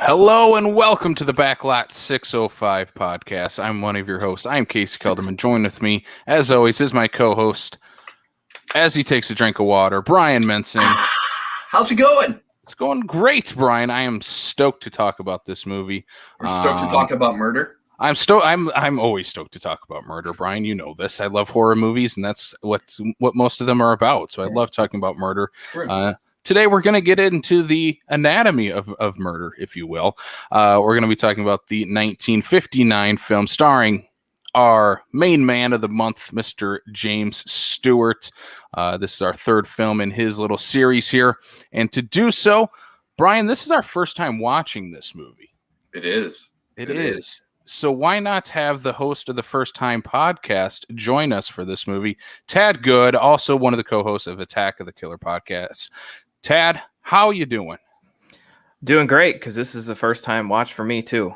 Hello and welcome to the Backlot 605 podcast. I'm one of your hosts. I'm Casey Kelderman. Joined with me, as always, is my co-host, as he takes a drink of water, Brian Menson. How's it going? It's going great, Brian. I am stoked to talk about this movie. We're stoked to talk about murder. I'm always stoked to talk about murder, Brian. You know this. I love horror movies, and that's what most of them are about. So I love talking about murder. Today, we're going to get into the anatomy of murder, if you will. We're going to be talking about the 1959 film starring our main man of the month, Mr. James Stewart. This is our third film in his little series here. And to do so, Brian, this is our first time watching this movie. It is. It is. So why not have the host of the First Time podcast join us for this movie? Tad Good, also one of the co-hosts of Attack of the Killer podcast. Tad, how you doing? Doing great, because this is the first time watch for me too.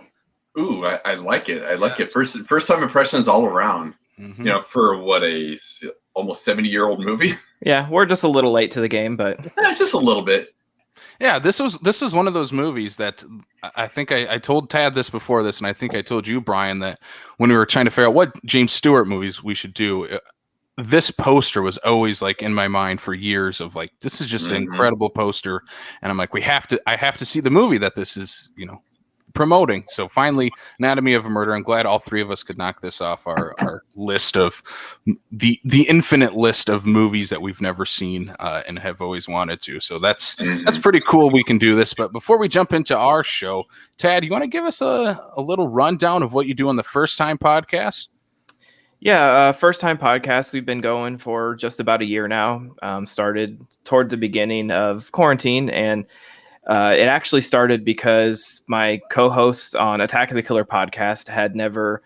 Ooh, I like it. I like it. First time impressions all around. Mm-hmm. You know, for what almost 70-year-old movie. Yeah, we're just a little late to the game, but just a little bit. Yeah, this was one of those movies that I think I told Tad this before this, and I think I told you, Brian, that when we were trying to figure out what James Stewart movies we should do, this poster was always like in my mind for years of like, this is just an incredible poster. And I'm like, I have to see the movie that this is, promoting. So finally, Anatomy of a Murder. I'm glad all three of us could knock this off our list of the infinite list of movies that we've never seen and have always wanted to. So that's pretty cool. We can do this. But before we jump into our show, Tad, you want to give us a little rundown of what you do on the First Time podcast? Yeah, First Time podcast. We've been going for just about a year now. Started toward the beginning of quarantine, and it actually started because my co-host on Attack of the Killer podcast had never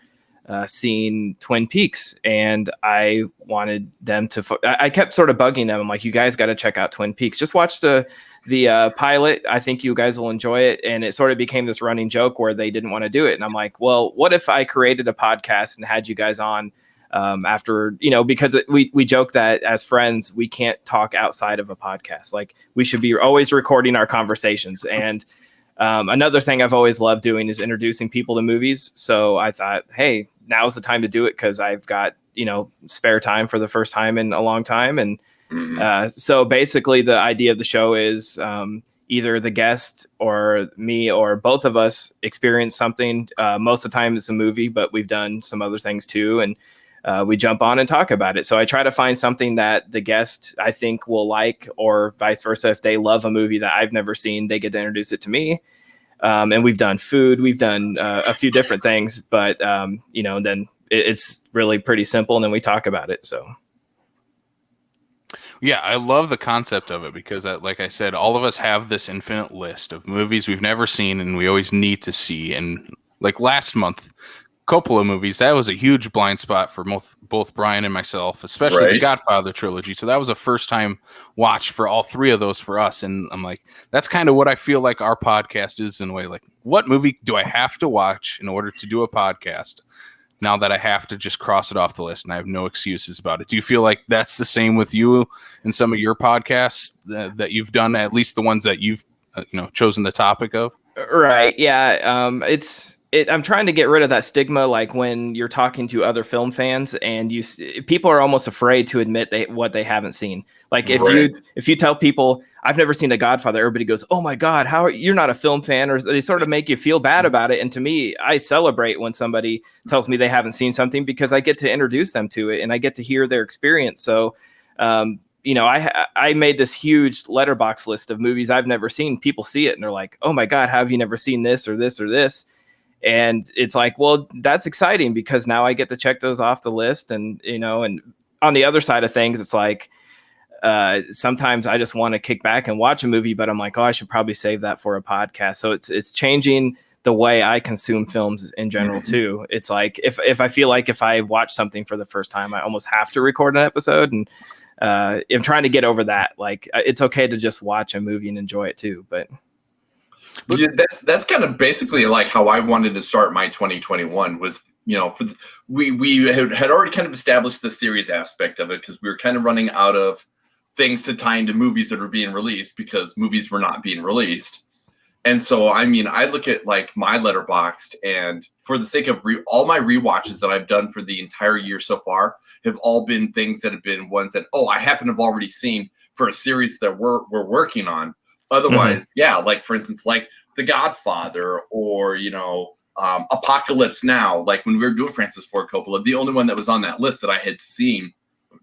seen Twin Peaks, and I wanted them to. I kept sort of bugging them. I'm like, you guys got to check out Twin Peaks. Just watch the pilot. I think you guys will enjoy it. And it sort of became this running joke where they didn't want to do it. And I'm like, well, what if I created a podcast and had you guys on after, because we joke that as friends, we can't talk outside of a podcast. Like, we should be always recording our conversations. And another thing I've always loved doing is introducing people to movies. So I thought, hey, now's the time to do it, because I've got, spare time for the first time in a long time. And so basically the idea of the show is either the guest or me or both of us experience something. Most of the time it's a movie, but we've done some other things too. And we jump on and talk about it. So I try to find something that the guest, I think, will like, or vice versa. If they love a movie that I've never seen, they get to introduce it to me. And we've done food. We've done a few different things, but, then it's really pretty simple. And then we talk about it. So. Yeah, I love the concept of it because, like I said, all of us have this infinite list of movies we've never seen and we always need to see. And like last month, Coppola movies, that was a huge blind spot for both Brian and myself, especially the Godfather trilogy. So that was a first time watch for all three of those for us. And I'm like, that's kind of what I feel like our podcast is in a way. Like, what movie do I have to watch in order to do a podcast now that I have to just cross it off the list and I have no excuses about it? Do you feel like that's the same with you in some of your podcasts that you've done, at least the ones that you've chosen the topic of? Right. Yeah. I'm trying to get rid of that stigma. Like when you're talking to other film fans and people are almost afraid to admit what they haven't seen. Like if you tell people I've never seen The Godfather, everybody goes, "Oh my God, you're not a film fan?" Or they sort of make you feel bad about it. And to me, I celebrate when somebody tells me they haven't seen something, because I get to introduce them to it and I get to hear their experience. So, I made this huge Letterboxd list of movies I've never seen. People see it and they're like, "Oh my God, how have you never seen this or this or this?" And it's like, well, that's exciting because now I get to check those off the list. And, and on the other side of things, it's like, sometimes I just want to kick back and watch a movie, but I'm like, oh, I should probably save that for a podcast. So it's changing the way I consume films in general too. It's like, if I feel like if I watch something for the first time, I almost have to record an episode. And I'm trying to get over that. Like, it's okay to just watch a movie and enjoy it too. But yeah, that's kind of basically like how I wanted to start my 2021 was, we had already kind of established the series aspect of it because we were kind of running out of things to tie into movies that were being released because movies were not being released. And so, I mean, I look at like my Letterboxd, and for the sake of all my rewatches that I've done for the entire year so far have all been things that have been ones that, I happen to have already seen for a series that we're working on. Otherwise, yeah, like for instance, like The Godfather or, Apocalypse Now, like when we were doing Francis Ford Coppola, the only one that was on that list that I had seen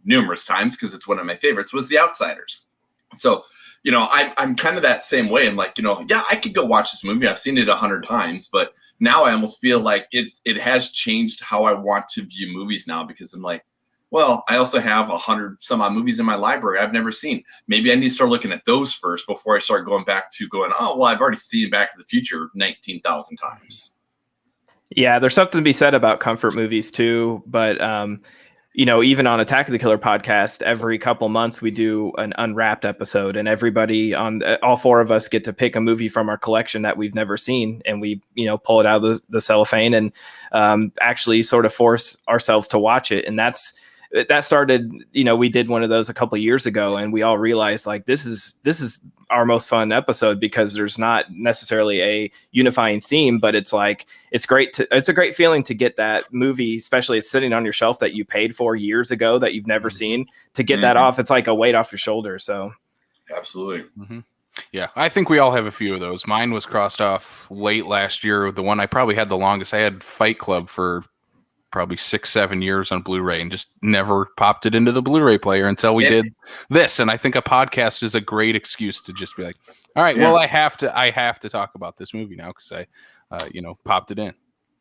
numerous times because it's one of my favorites was The Outsiders. So, I'm kind of that same way. I'm like, yeah, I could go watch this movie. I've seen it 100 times, but now I almost feel like it has changed how I want to view movies now, because I'm like, well, I also have 100 some odd movies in my library I've never seen. Maybe I need to start looking at those first before I start going back to oh, well, I've already seen Back to the Future 19,000 times. Yeah, there's something to be said about comfort movies too, but even on Attack of the Killer podcast, every couple months we do an unwrapped episode, and everybody all four of us get to pick a movie from our collection that we've never seen, and we pull it out of the cellophane and actually sort of force ourselves to watch it. And that started, we did one of those a couple of years ago, and we all realized like this is our most fun episode, because there's not necessarily a unifying theme, but it's like it's a great feeling to get that movie, especially it's sitting on your shelf that you paid for years ago that you've never seen, to get that off. It's like a weight off your shoulder. So absolutely. Yeah, I think we all have a few of those. Mine was crossed off late last year. The one I probably had the longest, I had Fight Club for probably 6-7 years on Blu-ray, and just never popped it into the Blu-ray player until we did this. And I think a podcast is a great excuse to just be like, all right, well, I have to talk about this movie now because I popped it in.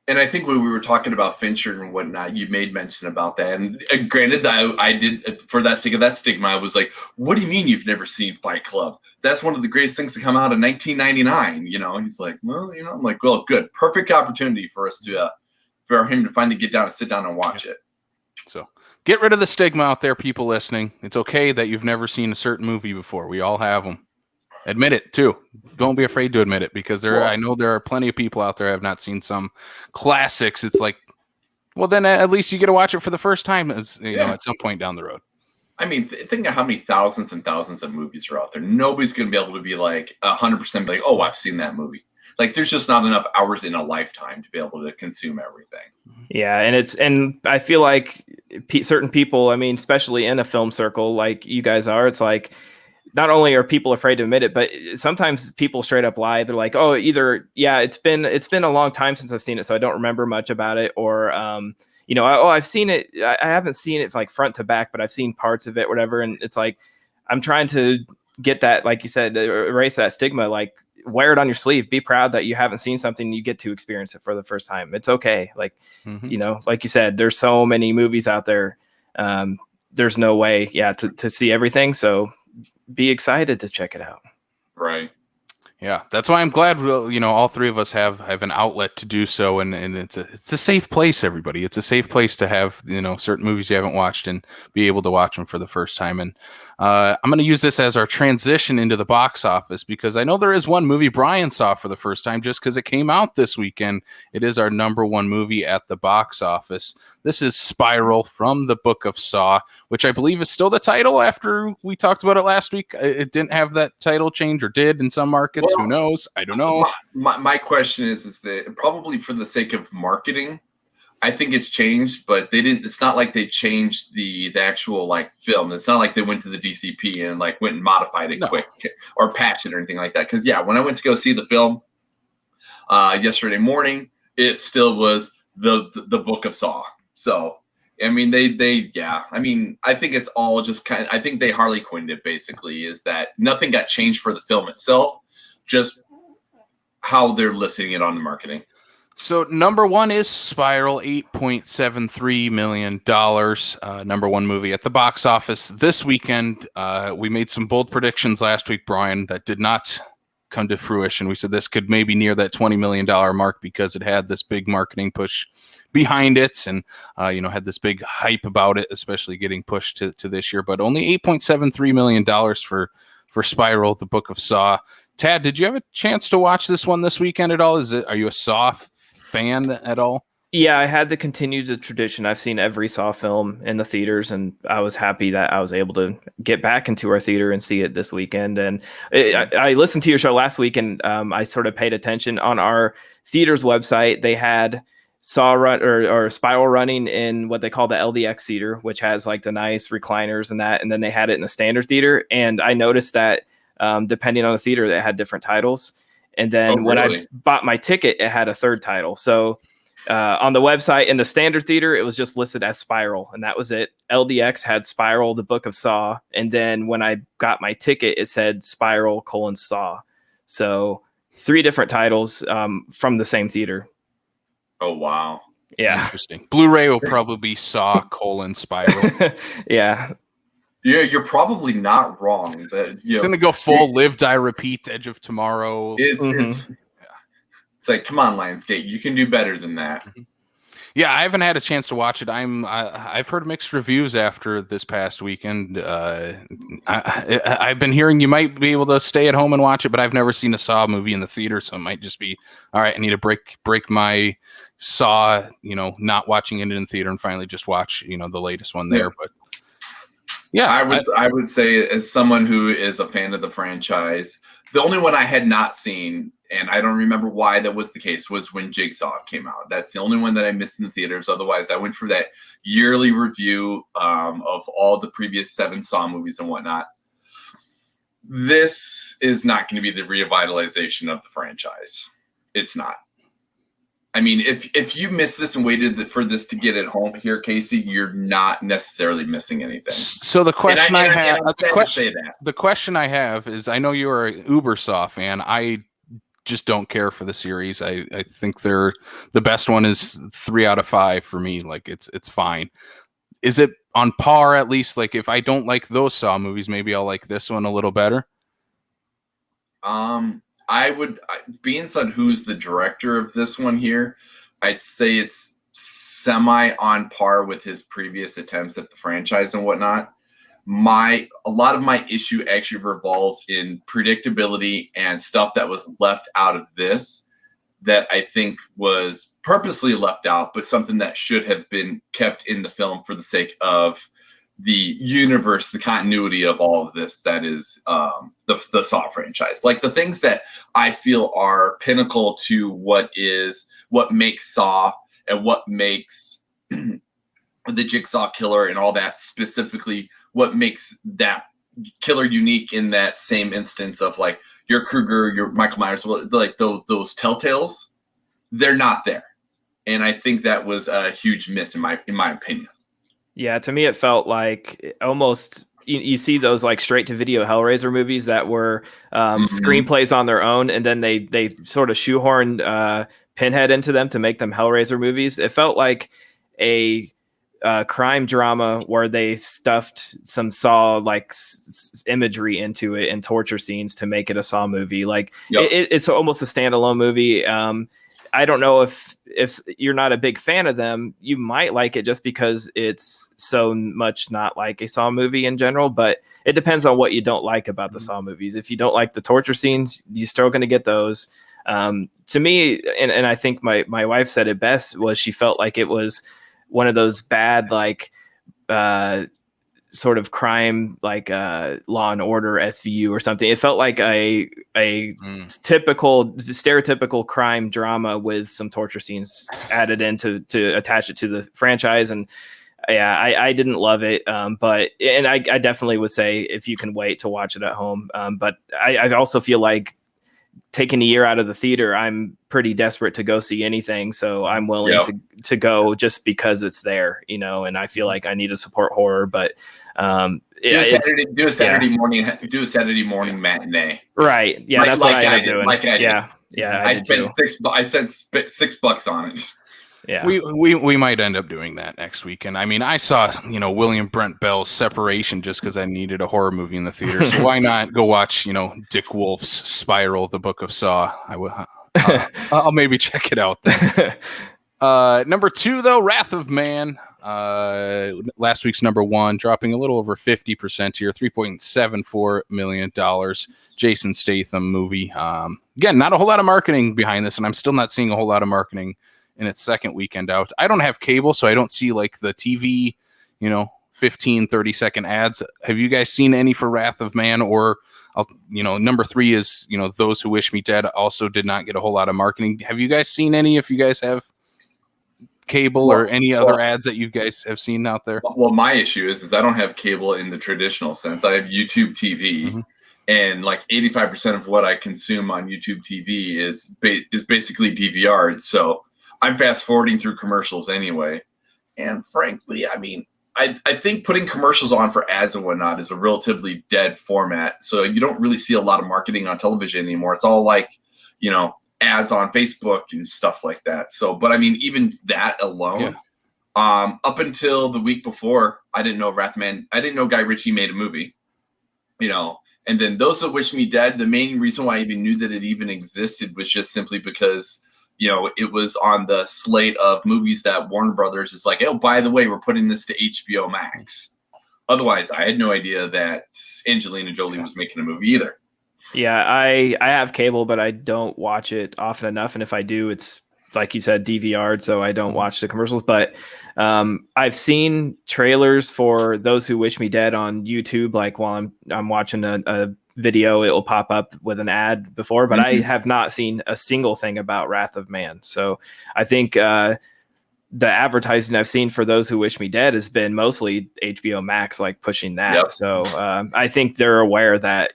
And I think when we were talking about Fincher and whatnot, you made mention about that. And granted, I did, for that sake of that stigma, I was like, what do you mean you've never seen Fight Club? That's one of the greatest things to come out of 1999. And he's like, well, I'm like, well, good. Perfect opportunity for us to, for him to finally get down and sit down and watch it. So get rid of the stigma out there, people listening. It's okay that you've never seen a certain movie before. We all have them. Admit it too. Don't be afraid to admit it, because I know there are plenty of people out there who have not seen some classics. It's like, well, then at least you get to watch it for the first time, at some point down the road. I mean, think of how many thousands and thousands of movies are out there. Nobody's going to be able to be like 100% like, oh, I've seen that movie. Like, there's just not enough hours in a lifetime to be able to consume everything. Yeah, and I feel like certain people, I mean, especially in a film circle like you guys are, it's like, not only are people afraid to admit it, but sometimes people straight up lie. They're like, oh, either, yeah, it's been a long time since I've seen it, so I don't remember much about it. Or, I've seen it. I haven't seen it like front to back, but I've seen parts of it, whatever. And it's like, I'm trying to get that, like you said, erase that stigma, like wear it on your sleeve. Be proud that you haven't seen something, you get to experience it for the first time. It's okay. Like, like you said, there's so many movies out there. There's no way, to see everything. So be excited to check it out. Right. Yeah, that's why I'm glad all three of us have an outlet to do so, and it's a safe place, everybody. It's a safe place to have certain movies you haven't watched and be able to watch them for the first time. And I'm going to use this as our transition into the box office, because I know there is one movie Brian saw for the first time just because it came out this weekend. It is our number one movie at the box office. This is Spiral from the Book of Saw, which I believe is still the title after we talked about it last week. It didn't have that title change, or did in some markets. Well, who knows? I don't know. My question is that probably for the sake of marketing, I think it's changed, but they didn't. It's not like they changed the actual like film. It's not like they went to the DCP and like went and modified it quick or patched it or anything like that. Because when I went to go see the film yesterday morning, it still was the Book of Saw. So I mean, I mean, I think it's all just kind of. I think they Harley Quinned it basically. Is that nothing got changed for the film itself, just how they're listing it on the marketing. So number one is Spiral, $8.73 million. Number one movie at the box office this weekend. We made some bold predictions last week, Brian, that did not come to fruition. We said this could maybe near that $20 million mark because it had this big marketing push behind it, and had this big hype about it, especially getting pushed to this year. But only $8.73 million for Spiral, the Book of Saw. Tad, did you have a chance to watch this one this weekend at all? Are you a Saw fan at all? Yeah, I had to continue the tradition. I've seen every Saw film in the theaters, and I was happy that I was able to get back into our theater and see it this weekend. And I listened to your show last week, and I sort of paid attention on our theater's website. They had Saw run or Spiral running in what they call the LDX theater, which has like the nice recliners and that. And then they had it in the standard theater, and I noticed that depending on the theater, they had different titles. And then when I bought my ticket, it had a third title. So on the website in the standard theater, it was just listed as Spiral, and that was it. LDX had Spiral, the Book of Saw, and then when I got my ticket, it said Spiral: Saw. So 3 different titles from the same theater. Oh wow! Yeah, interesting. Blu-ray will probably be Saw: Spiral. Yeah. Yeah, you're probably not wrong. That it's gonna go full Live, Die, Repeat, Edge of Tomorrow. It's like, come on, Lionsgate, you can do better than that. Yeah, I haven't had a chance to watch it. I've heard mixed reviews after this past weekend. I've been hearing you might be able to stay at home and watch it, but I've never seen a Saw movie in the theater, so it might just be all right. I need to break my Saw, not watching it in the theater and finally just watch, the latest one there. But yeah, I would say, as someone who is a fan of the franchise, the only one I had not seen, and I don't remember why that was the case, was when Jigsaw came out. That's the only one that I missed in the theaters. Otherwise, I went for that yearly review of all the previous 7 Saw movies and whatnot. This is not going to be the revitalization of the franchise. It's not. I mean, if you miss this and waited for this to get at home here, Casey, you're not necessarily missing anything. So the question the question I have is, I know you're an Uber Saw fan. I just don't care for the series. I think the best one is 3 out of 5 for me. Like it's fine. Is it on par at least? Like if I don't like those Saw movies, maybe I'll like this one a little better. I would, being said who's the director of this one here, I'd say it's semi on par with his previous attempts at the franchise and whatnot. A lot of my issue actually revolves in predictability and stuff that was left out of this that I think was purposely left out, but something that should have been kept in the film for the sake of the universe, the continuity of all of this that is the Saw franchise. Like the things that I feel are pinnacle to what makes Saw and what makes the Jigsaw Killer and all that, specifically what makes that killer unique in that same instance of like your Krueger, your Michael Myers, like those telltales, they're not there. And I think that was a huge miss in my opinion. Yeah, to me, it felt like almost you see those like straight to video Hellraiser movies that were screenplays on their own, and then they sort of shoehorned Pinhead into them to make them Hellraiser movies. It felt like a crime drama where they stuffed some Saw like imagery into it and torture scenes to make it a Saw movie. Like it's almost a standalone movie. I don't know if you're not a big fan of them, you might like it just because it's so much not like a Saw movie in general, but it depends on what you don't like about the Saw movies. If you don't like the torture scenes, you're still going to get those. To me, and I think my wife said it best, was she felt like it was one of those bad, like, sort of crime, like Law and Order SVU or something. It felt like a stereotypical crime drama with some torture scenes added in to attach it to the franchise. And yeah, I didn't love it, but I definitely would say if you can wait to watch it at home. But I also feel like taking a year out of the theater, I'm pretty desperate to go see anything, so I'm willing to go just because it's there, and I feel like I need to support horror. But do a Saturday morning matinee. Right. Yeah, that's what I end up doing. I spent $6 on it. Yeah, we might end up doing that next weekend. I mean, I saw William Brent Bell's Separation just because I needed a horror movie in the theater. So why not go watch Dick Wolf's Spiral, the Book of Saw? I'll maybe check it out then. Number 2 though, Wrath of Man. Last week's number 1, dropping a little over 50% here, $3.74 million. Jason Statham movie. Again, not a whole lot of marketing behind this, and I'm still not seeing a whole lot of marketing in its second weekend out. I don't have cable, so I don't see like the TV, 15, 30-second ads. Have you guys seen any for Wrath of Man? Or, number 3 is, Those Who Wish Me Dead also did not get a whole lot of marketing. Have you guys seen any, if you guys have cable or any other ads that you guys have seen out there? Well, my issue is I don't have cable in the traditional sense. I have YouTube TV, and like 85% of what I consume on YouTube TV is basically DVR'd. So I'm fast forwarding through commercials anyway. And frankly, I mean, I think putting commercials on for ads and whatnot is a relatively dead format. So you don't really see a lot of marketing on television anymore. It's all like, ads on Facebook and stuff like that. So, but I mean, even that alone, up until the week before, I didn't know I didn't know Guy Ritchie made a movie, and then Those That Wish Me Dead. The main reason why I even knew that it even existed was just simply because, it was on the slate of movies that Warner Brothers is like, oh, by the way, we're putting this to HBO Max. Otherwise, I had no idea that Angelina Jolie was making a movie either. Yeah, I have cable, but I don't watch it often enough. And if I do, it's like you said, DVR'd, so I don't watch the commercials. But I've seen trailers for Those Who Wish Me Dead on YouTube. Like while I'm watching a video, it will pop up with an ad before. But I have not seen a single thing about Wrath of Man. So I think the advertising I've seen for Those Who Wish Me Dead has been mostly HBO Max, like pushing that. Yep. So I think they're aware that,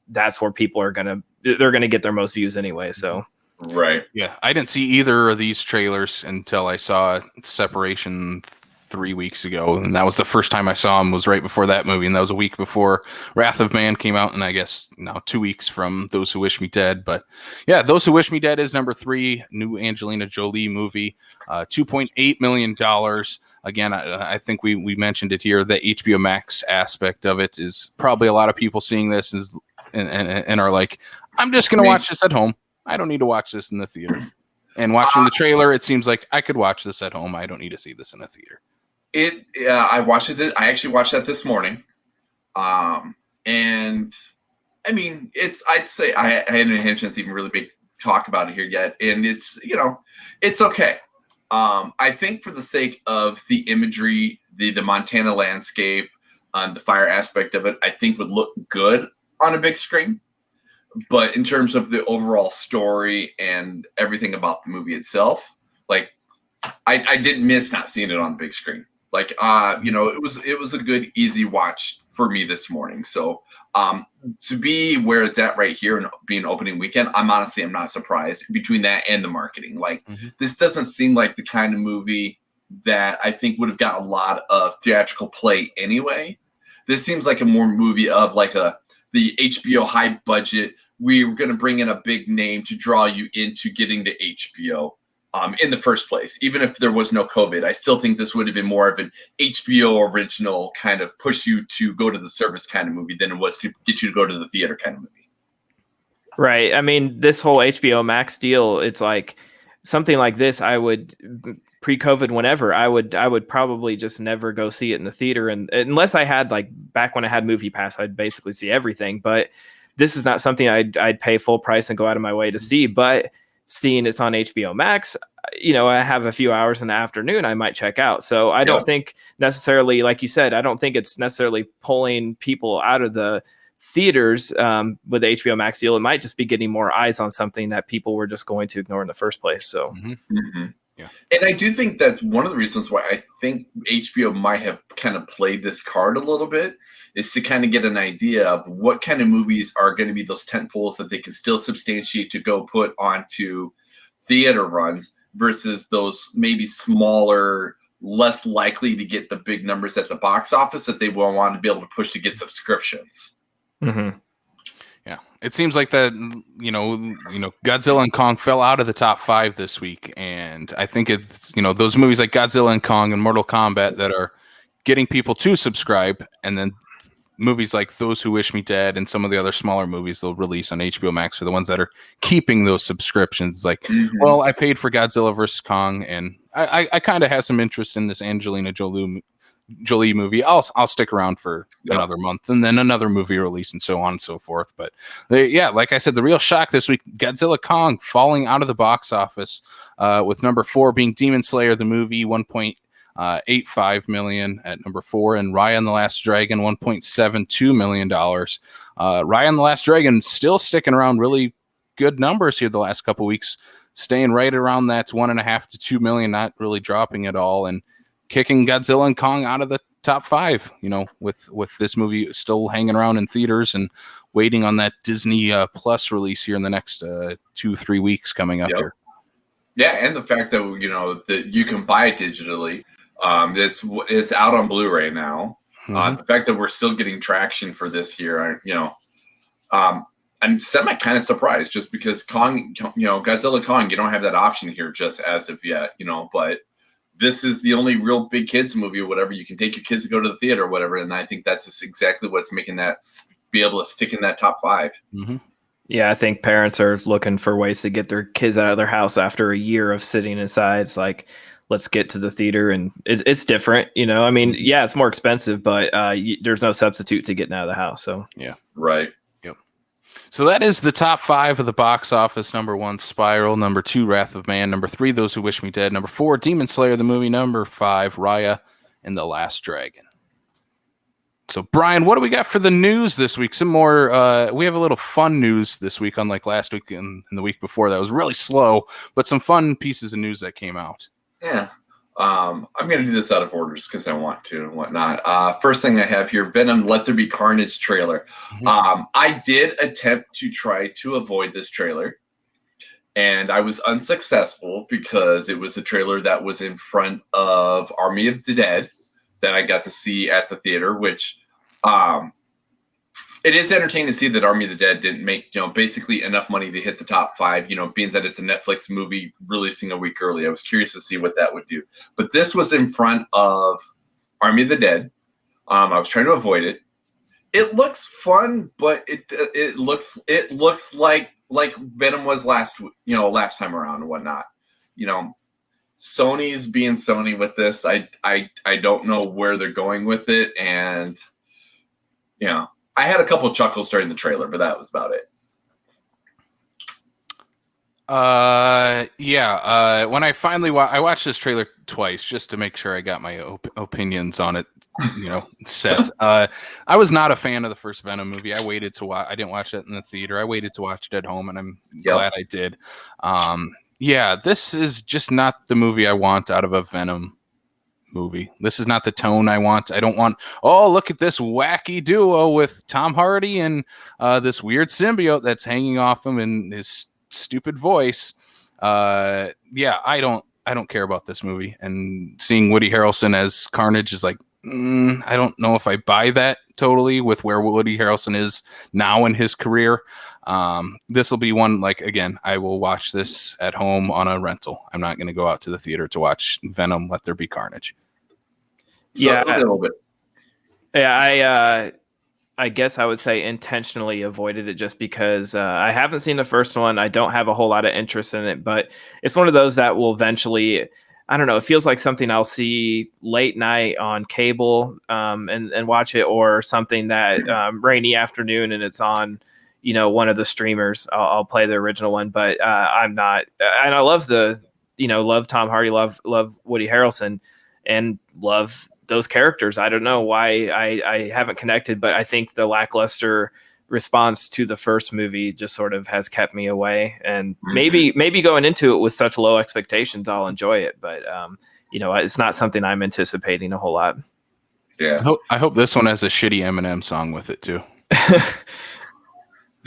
that's where people they're going to get their most views anyway. So. Right. Yeah. I didn't see either of these trailers until I saw Separation 3 weeks ago. And that was the first time I saw him, was right before that movie. And that was a week before Wrath of Man came out. And I guess now 2 weeks from Those Who Wish Me Dead. But yeah, Those Who Wish Me Dead is number 3, new Angelina Jolie movie, $2.8 million. Again, I think we mentioned it here. The HBO Max aspect of it is probably a lot of people seeing this and are like, I'm just going to watch this at home. I don't need to watch this in the theater. And watching the trailer, it seems like I could watch this at home. I don't need to see this in a theater. I watched it. I actually watched that this morning. And I mean, I'd say I hadn't had a chance to even really talk about it here yet. And it's okay. I think for the sake of the imagery, the Montana landscape, the fire aspect of it, I think would look good on a big screen. But in terms of the overall story and everything about the movie itself, like I didn't miss not seeing it on the big screen. Like it was a good, easy watch for me this morning. So to be where it's at right here and being opening weekend, I'm not surprised between that and the marketing. Like this doesn't seem like the kind of movie that I think would have got a lot of theatrical play anyway. This seems like a more movie of like the HBO high budget. We're going to bring in a big name to draw you into getting to HBO in the first place. Even if there was no COVID, I still think this would have been more of an HBO original kind of push you to go to the service kind of movie than it was to get you to go to the theater kind of movie. Right. I mean, this whole HBO Max deal, it's like something like this, I would pre-COVID, whenever I would probably just never go see it in the theater. And unless I had, like, back when I had Movie Pass, I'd basically see everything. But this is not something I'd pay full price and go out of my way to see. But seeing it's on HBO Max, I have a few hours in the afternoon, I might check out. So I don't think necessarily, like you said, I don't think it's necessarily pulling people out of the theaters with the HBO Max deal. It might just be getting more eyes on something that people were just going to ignore in the first place. So, yeah. And I do think that's one of the reasons why I think HBO might have kind of played this card a little bit, is to kind of get an idea of what kind of movies are going to be those tent poles that they can still substantiate to go put onto theater runs versus those maybe smaller, less likely to get the big numbers at the box office that they will want to be able to push to get subscriptions. Yeah, it seems like that. Godzilla and Kong fell out of the top 5 this week, and I think it's those movies like Godzilla and Kong and Mortal Kombat that are getting people to subscribe, and then movies like Those Who Wish Me Dead and some of the other smaller movies they'll release on HBO Max are the ones that are keeping those subscriptions. Like, well, I paid for Godzilla vs. Kong, and I kind of have some interest in this Angelina Jolie movie, I'll stick around for another month, and then another movie release, and so on and so forth. But like I said, the real shock this week: Godzilla Kong falling out of the box office, with number 4 being Demon Slayer the movie, 1.85 million at number 4, and Raya and the Last Dragon, $1.72 million. Raya and the Last Dragon still sticking around really good numbers here the last couple weeks, staying right around that 1.5 to 2 million, not really dropping at all, and kicking Godzilla and Kong out of the top 5, with this movie still hanging around in theaters and waiting on that Disney Plus release here in the next 2-3 weeks coming up here. Yeah, and the fact that that you can buy it digitally, it's out on Blu-ray now. The fact that we're still getting traction for this here, I'm semi kind of surprised, just because Godzilla Kong, you don't have that option here just as of yet, but this is the only real big kids movie or whatever. You can take your kids to go to the theater or whatever. And I think that's just exactly what's making that be able to stick in that top 5. Mm-hmm. Yeah, I think parents are looking for ways to get their kids out of their house after a year of sitting inside. It's like, let's get to the theater, and it's different. I mean, yeah, it's more expensive, but there's no substitute to getting out of the house. So yeah, right. So that is the top 5 of the box office. Number 1, Spiral. Number 2, Wrath of Man. Number 3, Those Who Wish Me Dead. Number 4, Demon Slayer, the movie. Number 5, Raya and the Last Dragon. So, Brian, what do we got for the news this week? Some more, we have a little fun news this week, unlike last week and the week before. That was really slow, but some fun pieces of news that came out. Yeah. I'm going to do this out of order just because I want to and whatnot. First thing I have here, Venom Let There Be Carnage trailer. I did attempt to try to avoid this trailer, and I was unsuccessful because it was a trailer that was in front of Army of the Dead that I got to see at the theater, which it is entertaining to see that Army of the Dead didn't make, basically enough money to hit the top 5, being that it's a Netflix movie releasing a week early. I was curious to see what that would do. But this was in front of Army of the Dead. I was trying to avoid it. It looks fun, but it looks like Venom was last time around and whatnot. Sony's being Sony with this. I don't know where they're going with it, and I had a couple of chuckles during the trailer, but that was about it. When I finally I watched this trailer twice just to make sure I got my opinions on it, set. I was not a fan of the first Venom movie. I waited to watch. I didn't watch it in the theater. I waited to watch it at home, and I'm glad I did. This is just not the movie I want out of a Venom movie. This is not the tone I want. I don't want, look at this wacky duo with Tom Hardy and this weird symbiote that's hanging off him in his stupid voice. I don't care about this movie. And seeing Woody Harrelson as Carnage is like, I don't know if I buy that totally with where Woody Harrelson is now in his career. This will be one, again, I will watch this at home on a rental. I'm not going to go out to the theater to watch Venom Let There Be Carnage. So, a little bit. Yeah, I guess I would say intentionally avoided it just because I haven't seen the first one. I don't have a whole lot of interest in it, but it's one of those that will eventually, I don't know, it feels like something I'll see late night on cable and watch it, or something that rainy afternoon and it's on, one of the streamers. I'll play the original one, but I'm not. And I love love Tom Hardy, love Woody Harrelson, and love those characters. I don't know why I haven't connected, but I think the lackluster response to the first movie just sort of has kept me away. And maybe going into it with such low expectations, I'll enjoy it. But it's not something I'm anticipating a whole lot. Yeah, I hope this one has a shitty Eminem song with it too.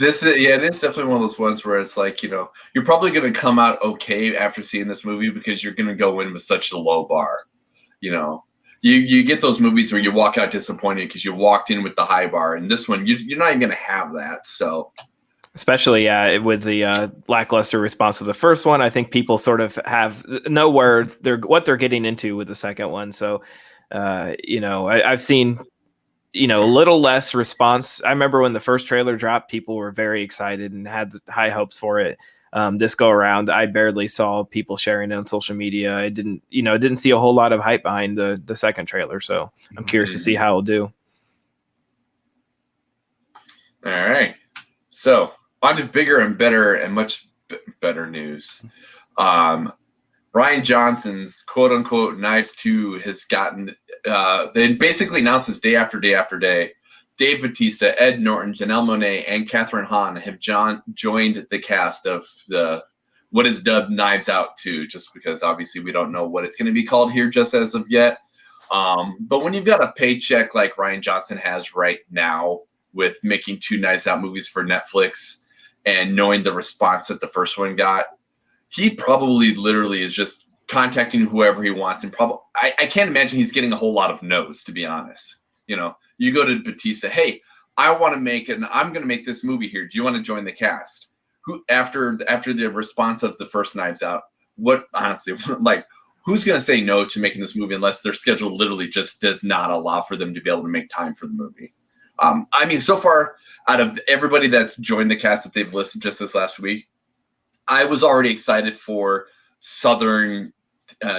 It is definitely one of those ones where it's like, you're probably going to come out okay after seeing this movie because you're going to go in with such a low bar. You get those movies where you walk out disappointed because you walked in with the high bar, and this one you're not even going to have that. So, especially with the lackluster response to the first one, I think people sort of know what they're getting into with the second one. So, I've seen a little less response. I remember when the first trailer dropped, people were very excited and had high hopes for it. This go around, I barely saw people sharing it on social media. I didn't see a whole lot of hype behind the second trailer. So I'm curious to see how it'll do. All right. So on to bigger and better and much better news. Rian Johnson's quote unquote Knives 2 has gotten, they basically announced this day after day after day. Dave Bautista, Ed Norton, Janelle Monáe, and Catherine Hahn have joined the cast of what is dubbed Knives Out 2, just because obviously we don't know what it's going to be called here just as of yet. But when you've got a paycheck like Rian Johnson has right now with making 2 Knives Out movies for Netflix and knowing the response that the first one got, he probably literally is just contacting whoever he wants. And probably, I can't imagine he's getting a whole lot of no's, to be honest. You know, you go to Bautista, hey, I'm going to make this movie here. Do you want to join the cast? Who, after the response of the first Knives Out, honestly, like, who's going to say no to making this movie unless their schedule literally just does not allow for them to be able to make time for the movie? I mean, so far, out of everybody that's joined the cast that they've listed just this last week, I was already excited for Southern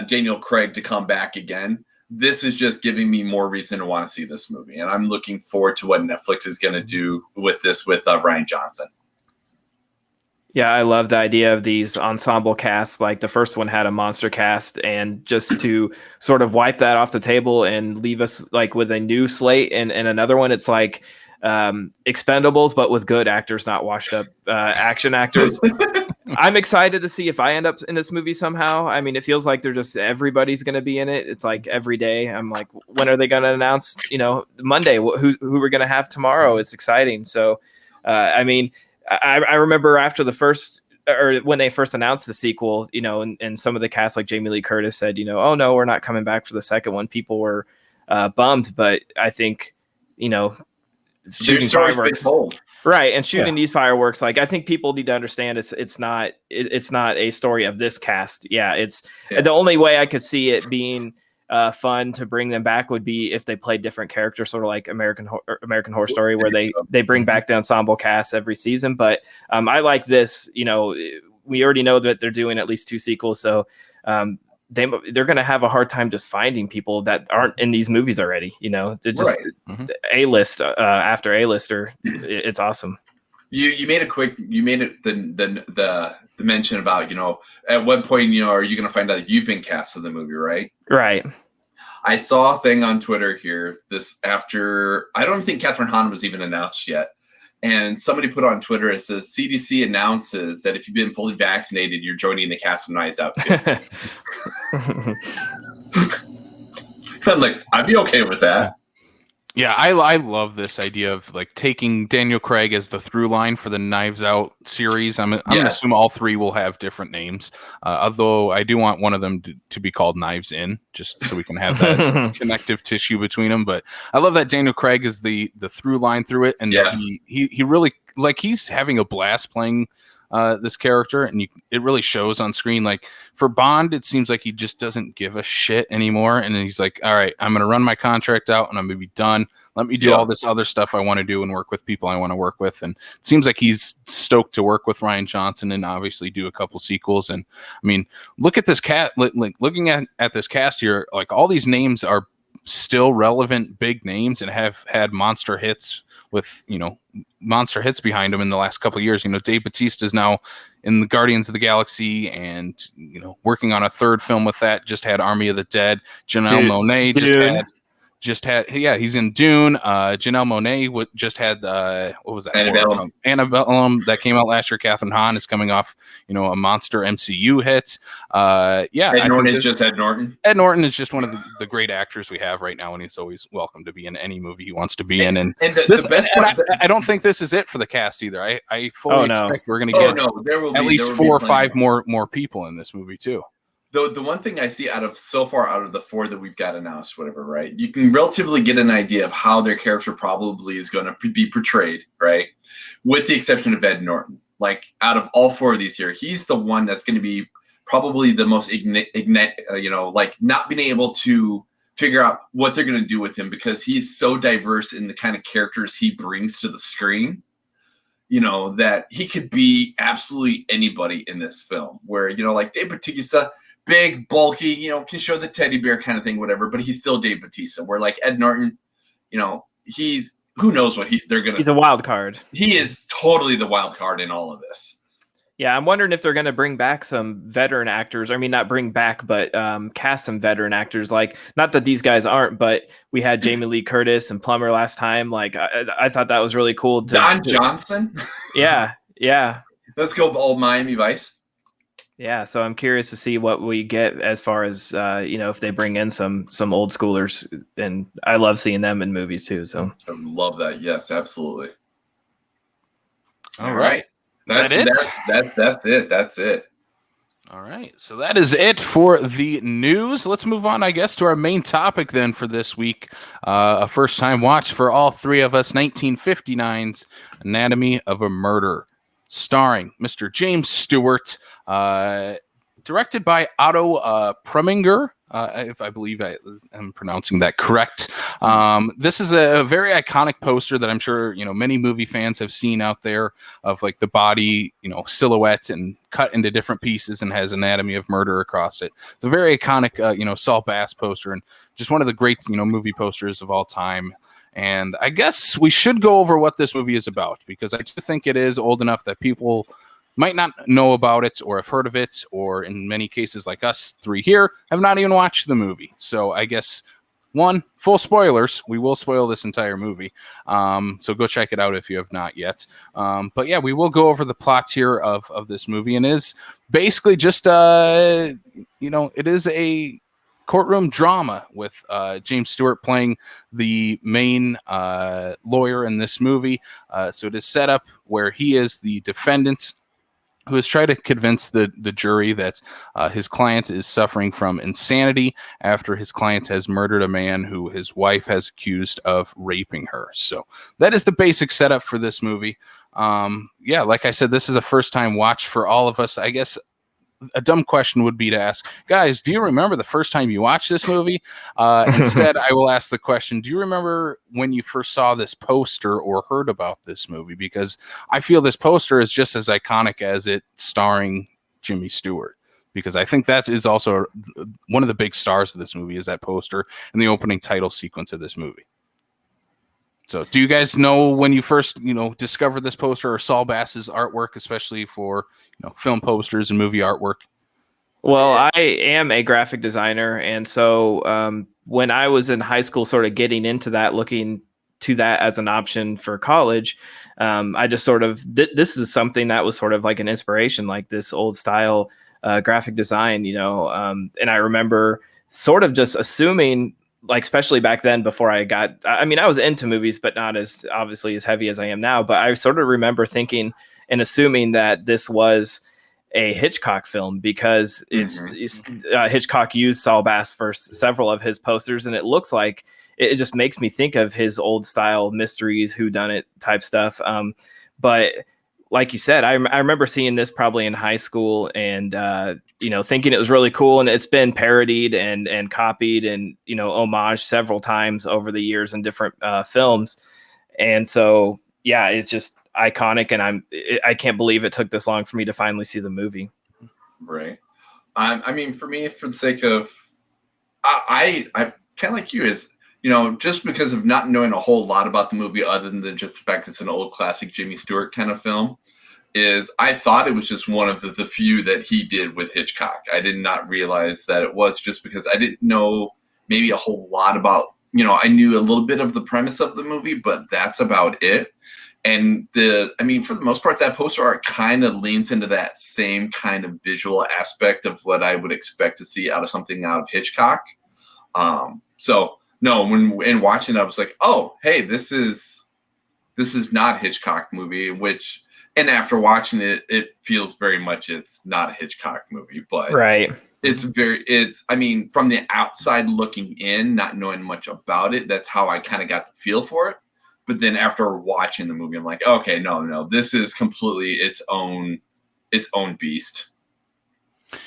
Daniel Craig to come back again. This is just giving me more reason to want to see this movie. And I'm looking forward to what Netflix is going to do with this with Rian Johnson. Yeah, I love the idea of these ensemble casts. Like the first one had a monster cast, and just to sort of wipe that off the table and leave us like with a new slate and another one, it's like Expendables, but with good actors, not washed up action actors. I'm excited to see if I end up in this movie somehow. I mean, it feels like everybody's going to be in it. It's like every day. I'm like, when are they going to announce, Monday, who we're going to have tomorrow? It's exciting. So, I mean, I remember after the first, or when they first announced the sequel, and some of the cast, like Jamie Lee Curtis said, oh no, we're not coming back for the second one. People were bummed, but I think, shooting fireworks, right, and shooting these fireworks, like I think people need to understand it's not a story of this cast. The only way I could see it being fun to bring them back would be if they played different characters, sort of like American Horror Story, where they bring back the ensemble cast every season. But I like this. We already know that they're doing at least 2 sequels, so they're going to have a hard time just finding people that aren't in these movies already. They're just A-list after A-lister. It's awesome. You made the mention about, at one point, are you going to find out that you've been cast in the movie, right? Right. I saw a thing on Twitter here I don't think Catherine Hahn was even announced yet. And somebody put on Twitter, it says, CDC announces that if you've been fully vaccinated, you're joining the cast of Knives Out 2. I'm like, I'd be okay with that. Yeah, I love this idea of like taking Daniel Craig as the through line for the Knives Out series. I'm going to assume all 3 will have different names, although I do want one of them to be called Knives In, just so we can have that connective tissue between them. But I love that Daniel Craig is the through line through it, and he really, like, he's having a blast playing this character, and it really shows on screen. Like for Bond, it seems like he just doesn't give a shit anymore, and then he's like, all right, I'm going to run my contract out and I'm going to be done. Let me do all this other stuff I want to do and work with people I want to work with. And it seems like he's stoked to work with Rian Johnson and obviously do a couple sequels. And I mean, look at this looking at this cast here, like all these names are still relevant big names and have had monster hits with, monster hits behind him in the last couple of years. Dave Bautista is now in the Guardians of the Galaxy and, working on a 3rd film with that. Just had Army of the Dead. Janelle Monáe he's in Dune. Janelle Monáe just had what was that? Annabelle that came out last year. Catherine Hahn is coming off, a monster MCU hit. Ed Norton is just Ed Norton. Ed Norton is just one of the great actors we have right now, and he's always welcome to be in any movie he wants to be in. And the best part, I don't think this is it for the cast either. I fully expect we're going to get at least 4 or 5 more people in this movie too. The one thing I see out of the 4 that we've got announced, whatever, right? You can relatively get an idea of how their character probably is going to be portrayed, right? With the exception of Ed Norton. Like out of all 4 of these here, he's the one that's going to be probably the most like not being able to figure out what they're going to do with him because he's so diverse in the kind of characters he brings to the screen. you know, that he could be absolutely anybody in this film. Where, you know, like Dave Bautista, big, bulky, you know, can show the teddy bear kind of thing, whatever. But he's still Dave Bautista. Where like Ed Norton, you know, who knows what they're gonna. He's a wild card. He is totally the wild card in all of this. Yeah, I'm wondering if they're going to bring back some veteran actors. I mean, not bring back, but cast some veteran actors. Like, not that these guys aren't, but we had Jamie Lee Curtis and Plummer last time. Like, I thought that was really cool. Don Johnson? Yeah. Let's go old Miami Vice. Yeah, so I'm curious to see what we get as far as, you know, if they bring in some old schoolers. And I love seeing them in movies, too. So I love that. Yes, absolutely. All right. That's it. That's it. All right. So that is it for the news. Let's move on, I guess, to our main topic then for this week. A first-time watch for all three of us, 1959's Anatomy of a Murder, starring Mr. James Stewart, directed by Otto Preminger, if I believe I am pronouncing that correct. This is a very iconic poster that I'm sure, you know, many movie fans have seen out there of like the body, you know, silhouette and cut into different pieces and has Anatomy of Murder across it. It's a very iconic, you know, Saul Bass poster and just one of the great, you know, movie posters of all time. And I guess we should go over what this movie is about, because I do think it is old enough that people might not know about it or have heard of it, or in many cases like us three here have not even watched the movie. So I guess, one, full spoilers. We will spoil this entire movie. So go check it out if you have not yet. But yeah, we will go over the plot here of this movie, and is basically just, you know, it is a courtroom drama with James Stewart playing the main lawyer in this movie. So it is set up where he is the defendant who has tried to convince the jury that his client is suffering from insanity after his client has murdered a man who his wife has accused of raping her. So that is the basic setup for this movie. Yeah, like I said, this is a first-time watch for all of us. I guess a dumb question would be to ask, guys, do you remember the first time you watched this movie? Instead, I will ask the question, do you remember when you first saw this poster or heard about this movie? Because I feel this poster is just as iconic as it starring Jimmy Stewart, because I think that is also one of the big stars of this movie, is that poster and the opening title sequence of this movie. So do you guys know when you first, you know, discovered this poster or Saul Bass's artwork, especially for, you know, film posters and movie artwork? Well, I am a graphic designer. And so when I was in high school, sort of getting into that, looking to that as an option for college, I just sort of, this is something that was sort of like an inspiration, like this old style graphic design, you know. And I remember sort of just assuming, like, especially back then before I mean, I was into movies, but not as obviously as heavy as I am now. But I sort of remember thinking and assuming that this was a Hitchcock film, because it's Hitchcock used Saul Bass for several of his posters. And it looks like it just makes me think of his old style mysteries, whodunit type stuff. But like you said, I remember seeing this probably in high school and, you know, thinking it was really cool. And it's been parodied and copied and, you know, homaged several times over the years in different films. And so, yeah, it's just iconic. And I can't believe it took this long for me to finally see the movie. Right. I mean, for me, for the sake of, I kind of like you, is, you know, just because of not knowing a whole lot about the movie other than just the fact it's an old classic Jimmy Stewart kind of film, is I thought it was just one of the few that he did with Hitchcock. I did not realize that it was, just because I didn't know maybe a whole lot about, you know, I knew a little bit of the premise of the movie, but that's about it. And I mean, for the most part, that poster art kind of leans into that same kind of visual aspect of what I would expect to see out of something out of Hitchcock. So no, when watching it, I was like, oh, hey, this is not a Hitchcock movie, which, and after watching it, it feels very much it's not a Hitchcock movie, but right. I mean, from the outside looking in, not knowing much about it, that's how I kind of got the feel for it. But then after watching the movie, I'm like, okay, no, this is completely its own beast.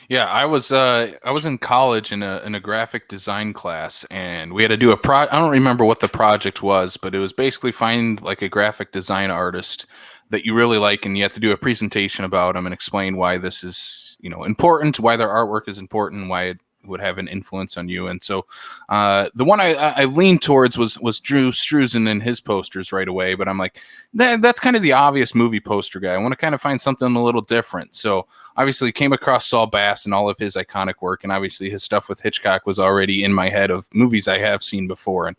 Yeah, I was in college in a graphic design class, and we had to do I don't remember what the project was, but it was basically find like a graphic design artist that you really like, and you have to do a presentation about them and explain why this is, important, why their artwork is important, why it would have an influence on you. And so the one I leaned towards was Drew Struzan and his posters right away, but I'm like, that's kind of the obvious movie poster guy. I want to kind of find something a little different. So obviously came across Saul Bass and all of his iconic work, and obviously his stuff with Hitchcock was already in my head of movies I have seen before. And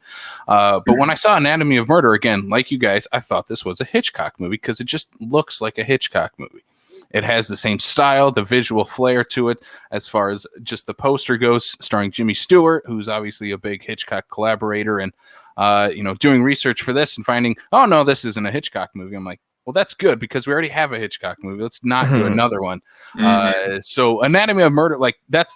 but when I saw Anatomy of Murder, again, like you guys, I thought this was a Hitchcock movie because it just looks like a Hitchcock movie. It has the same style, the visual flair to it, as far as just the poster goes, starring Jimmy Stewart, who's obviously a big Hitchcock collaborator. And doing research for this and finding, oh no, this isn't a Hitchcock movie. I'm like, well, that's good because we already have a Hitchcock movie. Let's not do another one. So Anatomy of Murder, like that's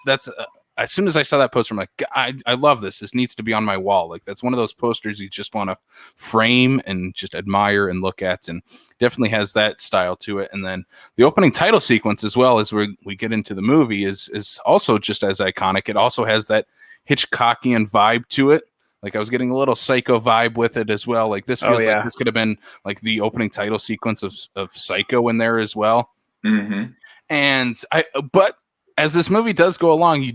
as soon as I saw that poster, I'm like, I love this. This needs to be on my wall. Like that's one of those posters you just want to frame and just admire and look at, and definitely has that style to it. And then the opening title sequence, as well as we get into the movie, is also just as iconic. It also has that Hitchcockian vibe to it. Like I was getting a little Psycho vibe with it as well. Like this feels like this could have been like the opening title sequence of Psycho in there as well. And but as this movie does go along,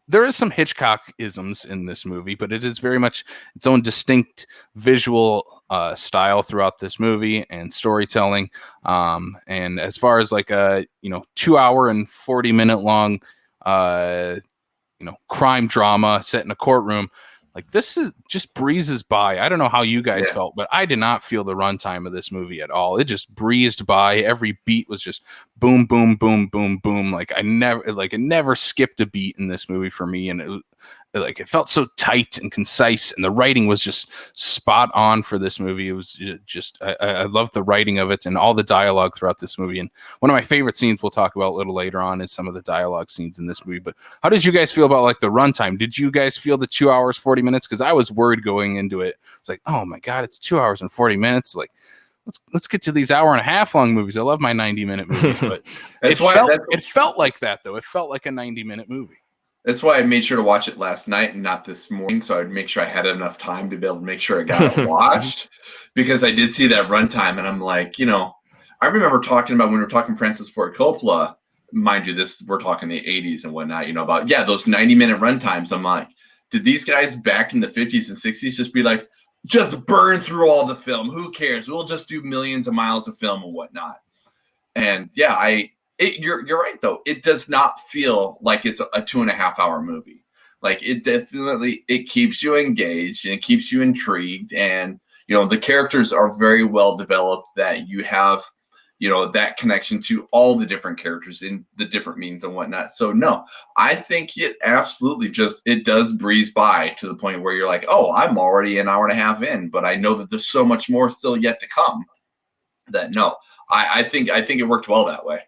there is some Hitchcock-isms in this movie, but it is very much its own distinct visual style throughout this movie and storytelling. And as far as like a 2 hour and 40-minute long crime drama set in a courtroom, like this is just breezes by. I don't know how you guys felt, but I did not feel the runtime of this movie at all. It just breezed by. Every beat was just boom, boom, boom, boom, boom. Like it never skipped a beat in this movie for me. And it felt so tight and concise, and the writing was just spot on for this movie. It was just I loved the writing of it and all the dialogue throughout this movie. And one of my favorite scenes we'll talk about a little later on is some of the dialogue scenes in this movie. But how did you guys feel about like the runtime? Did you guys feel the 2 hours 40 minutes? Because I was worried going into it. It's like, oh my god, it's 2 hours and 40 minutes. Like let's get to these hour and a half long movies. I love my 90-minute movies, but it felt like that though. It felt like a 90-minute movie. That's why I made sure to watch it last night and not this morning, so I'd make sure I had enough time to be able to make sure I got it watched, because I did see that runtime, and I'm like, I remember talking about when we were talking Francis Ford Coppola, mind you, we're talking the 80s and whatnot, about, those 90-minute runtimes. I'm like, did these guys back in the 50s and 60s just be like, just burn through all the film? Who cares? We'll just do millions of miles of film and whatnot. And you're right though. It does not feel like it's a 2.5 hour movie. Like it definitely, it keeps you engaged and it keeps you intrigued. And, the characters are very well developed, that you have, that connection to all the different characters in the different means and whatnot. So no, I think it absolutely it does breeze by to the point where you're like, oh, I'm already an hour and a half in, but I know that there's so much more still yet to come. That no, I think it worked well that way.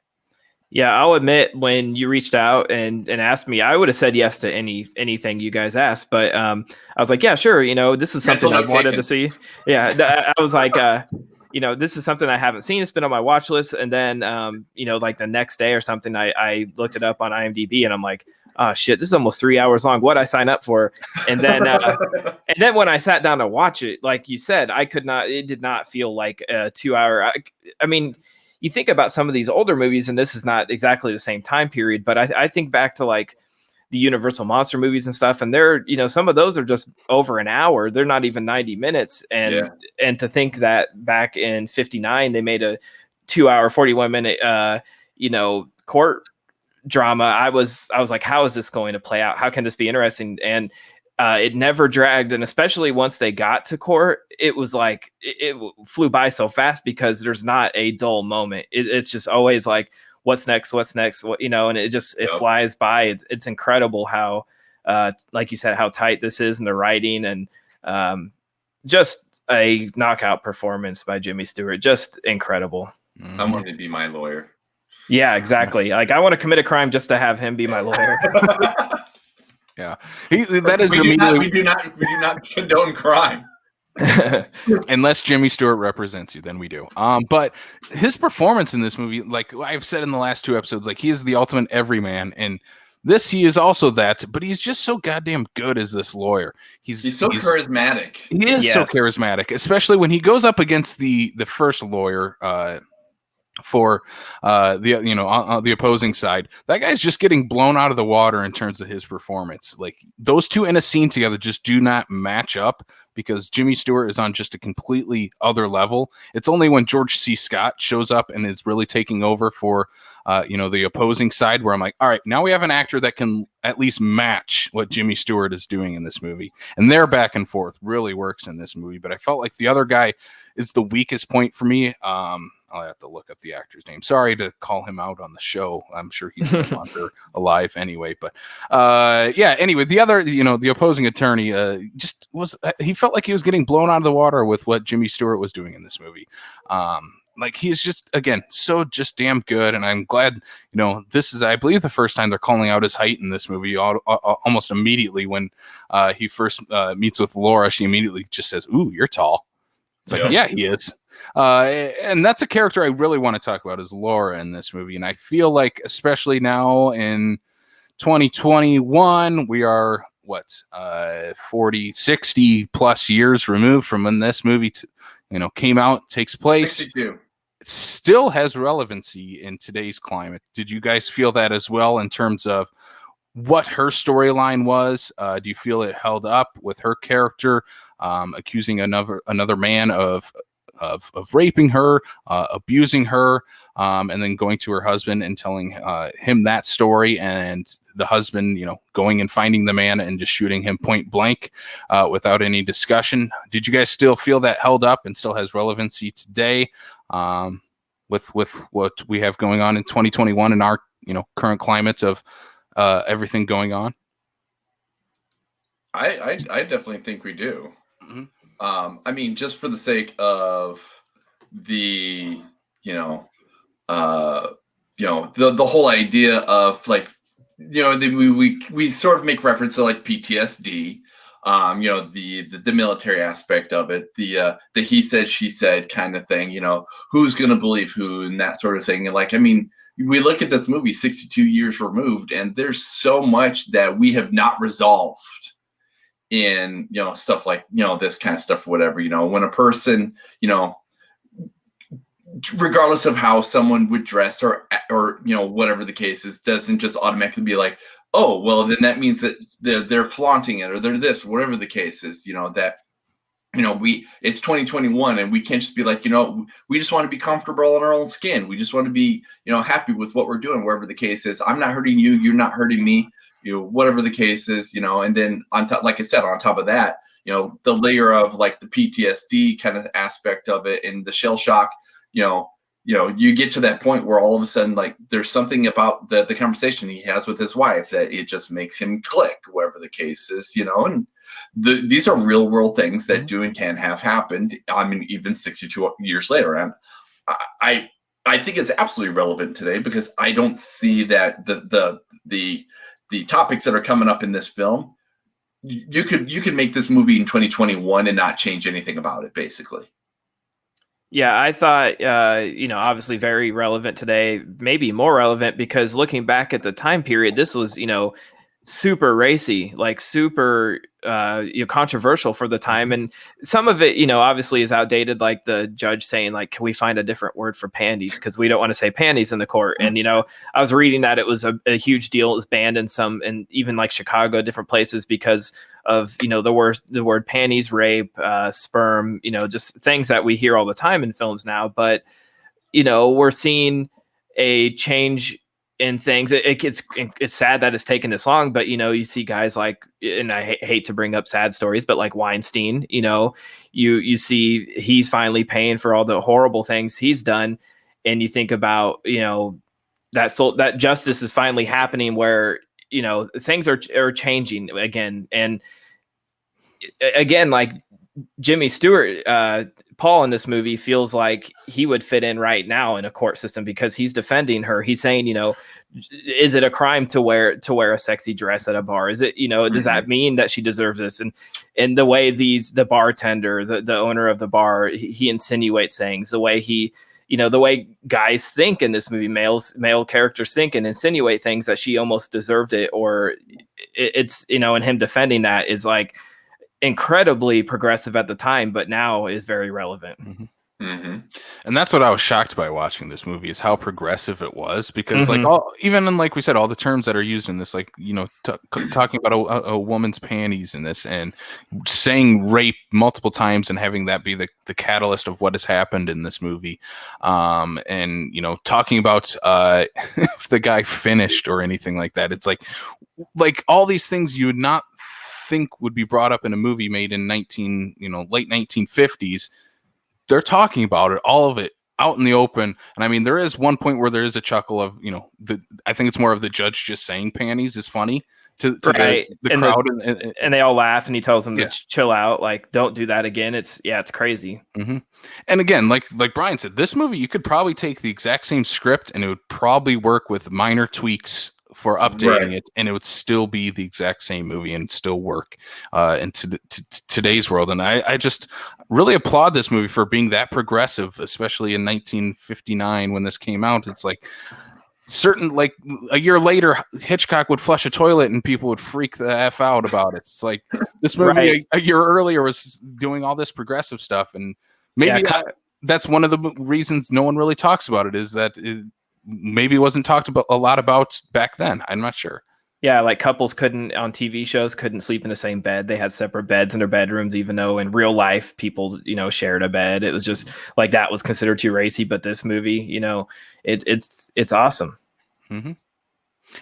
Yeah, I'll admit when you reached out and asked me, I would have said yes to anything you guys asked. But I was like, yeah, sure. This is something I wanted to see. Yeah, I was like, this is something I haven't seen. It's been on my watch list. And then, like the next day or something, I looked it up on IMDb and I'm like, oh shit, this is almost 3 hours long. What'd I sign up for? And then, and then when I sat down to watch it, like you said, it did not feel like a 2 hour. I mean, you think about some of these older movies, and this is not exactly the same time period, but I think back to like the Universal monster movies and stuff, and they're, some of those are just over an hour. They're not even 90 minutes. And to think that back in 59, they made a 2 hour, 41-minute, court drama. I was like, how is this going to play out? How can this be interesting? And it never dragged. And especially once they got to court, it was like it flew by so fast because there's not a dull moment. It's just always like, what's next? And it flies by. It's incredible how, like you said, how tight this is in the writing, and just a knockout performance by Jimmy Stewart. Just incredible. I want to be my lawyer. Yeah, exactly. Like I want to commit a crime just to have him be my lawyer. Yeah, that is immediately. We do not condone crime. Unless Jimmy Stewart represents you, then we do. But his performance in this movie, like I've said in the last 2 episodes, like he is the ultimate everyman, and this he is also that. But he's just so goddamn good as this lawyer. He's so charismatic. He is so charismatic, especially when he goes up against the first lawyer. For the opposing side, that guy's just getting blown out of the water in terms of his performance. Like those two in a scene together just do not match up, because Jimmy Stewart is on just a completely other level. It's only when George C. Scott shows up and is really taking over for the opposing side where I'm like, all right, now we have an actor that can at least match what Jimmy Stewart is doing in this movie, and their back and forth really works in this movie. But I felt like the other guy is the weakest point for me. I'll have to look up the actor's name. Sorry to call him out on the show. I'm sure he's no longer alive anyway. But anyway, the other, the opposing attorney just was, he felt like he was getting blown out of the water with what Jimmy Stewart was doing in this movie. Like he's just, again, so just damn good. And I'm glad, this is, I believe, the first time they're calling out his height in this movie. Almost immediately when he first meets with Laura, she immediately just says, "Ooh, you're tall." It's like, yeah, he is. And that's a character I really want to talk about, is Laura in this movie. And I feel like, especially now in 2021, we are 40, 60 plus years removed from when this movie came out, takes place. 62. It still has relevancy in today's climate. Did you guys feel that as well, in terms of what her storyline was? Do you feel it held up with her character accusing another man of raping her, abusing her, and then going to her husband and telling him that story, and the husband, going and finding the man and just shooting him point blank without any discussion? Did you guys still feel that held up and still has relevancy today with what we have going on in 2021 in our current climate of everything going on? I definitely think we do. Mm-hmm. I mean, just for the sake of the, the whole idea of like, we sort of make reference to like PTSD, the military aspect of it, the he said, she said kind of thing, who's going to believe who and that sort of thing. And like, I mean, we look at this movie 62 years removed, and there's so much that we have not resolved in stuff like this kind of stuff, whatever, when a person, regardless of how someone would dress or whatever the case is, doesn't just automatically be like, oh well, then that means that they're flaunting it, or they're this, whatever the case is, that it's 2021 and we can't just be like, we just want to be comfortable in our own skin, we just want to be happy with what we're doing, wherever the case is. I'm not hurting you, you're not hurting me, whatever the case is, and then on top, like I said, on top of that, the layer of like the PTSD kind of aspect of it and the shell shock, you get to that point where all of a sudden, like, there's something about the conversation he has with his wife that it just makes him click, whatever the case is, and these are real world things that do and can have happened. I mean, even 62 years later. And I think it's absolutely relevant today, because I don't see that the topics that are coming up in this film, you could make this movie in 2021 and not change anything about it, basically. Yeah, I thought, obviously very relevant today, maybe more relevant, because looking back at the time period, this was, super racy, like super controversial for the time. And some of it, obviously is outdated, like the judge saying, like, can we find a different word for panties? Because we don't want to say panties in the court. And, I was reading that it was a huge deal. It was banned in some, and even like Chicago, different places, because of, the word panties, rape, sperm, just things that we hear all the time in films now. But, we're seeing a change in things. It's sad that it's taken this long, but you see guys like, and I hate to bring up sad stories, but like Weinstein, you see he's finally paying for all the horrible things he's done, and you think about that justice is finally happening, where things are changing again. And again, like Jimmy Stewart Paul in this movie feels like he would fit in right now in a court system because he's defending her. He's saying, is it a crime to wear a sexy dress at a bar? Is it, does that mean that she deserves this? And the way the bartender, the owner of the bar, he insinuates things, the way the way guys think in this movie, male characters think and insinuate things that she almost deserved it, or it's, and him defending that is like incredibly progressive at the time, but now is very relevant. And that's what I was shocked by watching this movie, is how progressive it was, because even in, like we said, all the terms that are used in this, like, talking about a woman's panties in this, and saying rape multiple times and having that be the catalyst of what has happened in this movie, and talking about if the guy finished or anything like that. It's like all these things you would not think would be brought up in a movie made in late 1950s. They're talking about it, all of it, out in the open. And I mean, there is one point where there is a chuckle of, I think it's more of the judge just saying panties is funny to the crowd. And they all laugh, and he tells them to chill out, like, don't do that again. It's crazy. And again, like Brian said, this movie, you could probably take the exact same script and it would probably work with minor tweaks for updating it, and it would still be the exact same movie and still work into today's world. And I just really applaud this movie for being that progressive, especially in 1959 when this came out. It's like like a year later, Hitchcock would flush a toilet and people would freak the F out about it. It's like this movie a year earlier was doing all this progressive stuff, and maybe that's one of the reasons no one really talks about it, is that maybe wasn't talked about a lot about back then. I'm not sure. Yeah, like couples on TV shows couldn't sleep in the same bed. They had separate beds in their bedrooms, even though in real life people, shared a bed. It was just like that was considered too racy. But this movie, it's awesome. And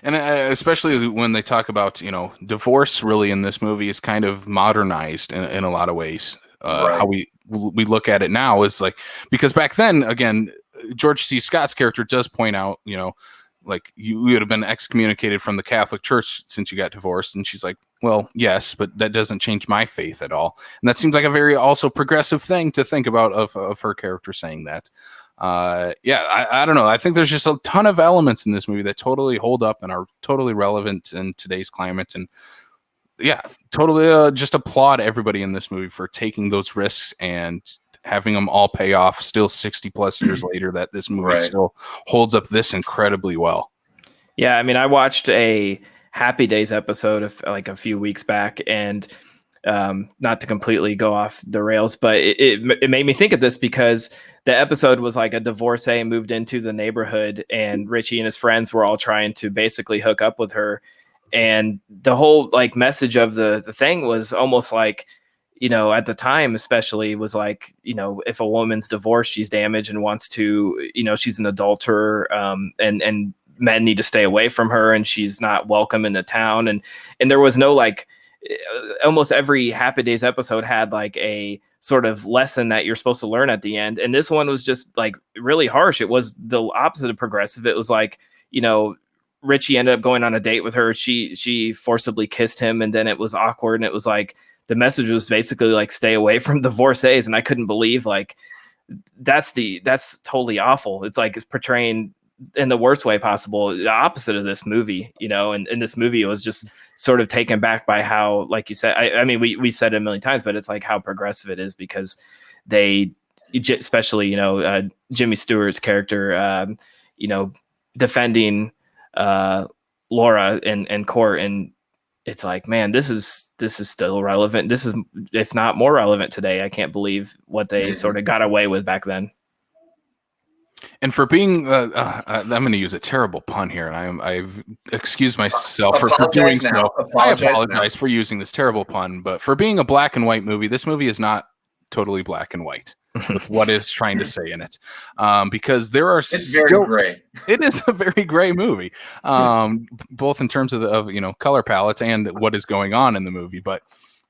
especially when they talk about, divorce, really in this movie is kind of modernized in a lot of ways. How we look at it now is like, because back then, again, George C. Scott's character does point out, like, you would have been excommunicated from the Catholic Church since you got divorced. And she's like, well, yes, but that doesn't change my faith at all. And that seems like a very also progressive thing to think about of her character saying that. I don't know. I think there's just a ton of elements in this movie that totally hold up and are totally relevant in today's climate. And totally just applaud everybody in this movie for taking those risks and having them all pay off still 60 plus years later, that this movie still holds up this incredibly well. Yeah. I mean, I watched a Happy Days episode of like a few weeks back, and not to completely go off the rails, but it made me think of this because the episode was like a divorcee moved into the neighborhood, and Richie and his friends were all trying to basically hook up with her. And the whole like message of the thing was almost like, at the time, especially, was like, if a woman's divorced, she's damaged and wants to, she's an adulterer, and men need to stay away from her, and she's not welcome in the town. And there was no, like, almost every Happy Days episode had like a sort of lesson that you're supposed to learn at the end. And this one was just like really harsh. It was the opposite of progressive. It was like, Richie ended up going on a date with her. She forcibly kissed him, and then it was awkward. And it was like, the message was basically like, stay away from divorcees. And I couldn't believe, like, that's totally awful. It's like, it's portraying in the worst way possible, the opposite of this movie, and in this movie, it was just sort of taken back by how, like you said, I mean, we've said it a million times, but it's like how progressive it is, because they, especially, Jimmy Stewart's character, defending Laura in court, and it's like, man, this is still relevant. This is, if not more relevant today. I can't believe what they sort of got away with back then. And for being, I'm going to use a terrible pun here, and I've excused myself for doing so. I apologize for using this terrible pun, but for being a black and white movie, this movie is not totally black and white with what it's trying to say in it, because there are very gray. It is a very gray movie, both in terms of color palettes and what is going on in the movie. But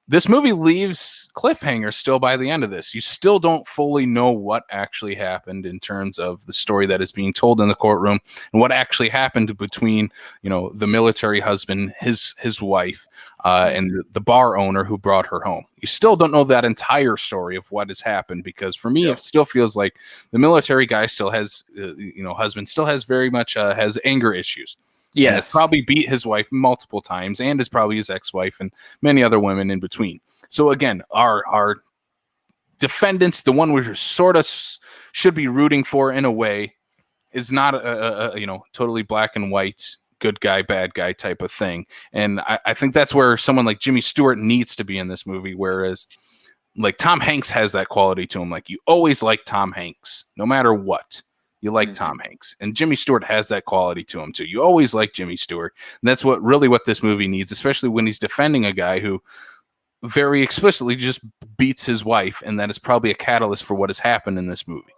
this movie leaves cliffhangers still by the end of this. You still don't fully know what actually happened in terms of the story that is being told in the courtroom and what actually happened between, the military husband, his wife, and the bar owner who brought her home. You still don't know that entire story of what has happened, because for me, it still feels like the military guy still has, husband still has very much has anger issues. Yes. And has probably beat his wife multiple times, and is probably his ex-wife and many other women in between. So again, our defendants, the one we sort of should be rooting for in a way, is not a totally black and white, good guy, bad guy type of thing. And I think that's where someone like Jimmy Stewart needs to be in this movie, whereas like Tom Hanks has that quality to him. Like, you always like Tom Hanks, no matter what. You like Tom Hanks, and Jimmy Stewart has that quality to him too. You always like Jimmy Stewart, and that's what this movie needs, especially when he's defending a guy who very explicitly just beats his wife, and that is probably a catalyst for what has happened in this movie.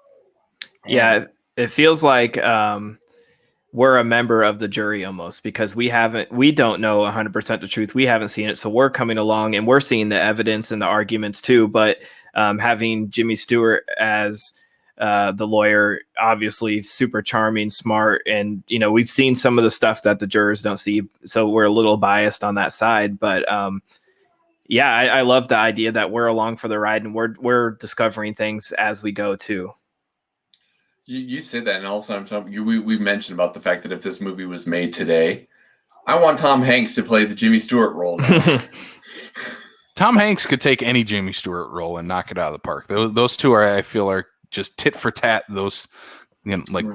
Yeah, it feels like we're a member of the jury almost, because we don't know 100% the truth. We haven't seen it, so we're coming along and we're seeing the evidence and the arguments too. But having Jimmy Stewart as the lawyer, obviously super charming, smart, and we've seen some of the stuff that the jurors don't see, so we're a little biased on that side. But I love the idea that we're along for the ride, and we're discovering things as we go too. You said that, and also we mentioned about the fact that if this movie was made today, I want Tom Hanks to play the Jimmy Stewart role now. Tom Hanks could take any Jimmy Stewart role and knock it out of the park. Those two I feel are just tit for tat, those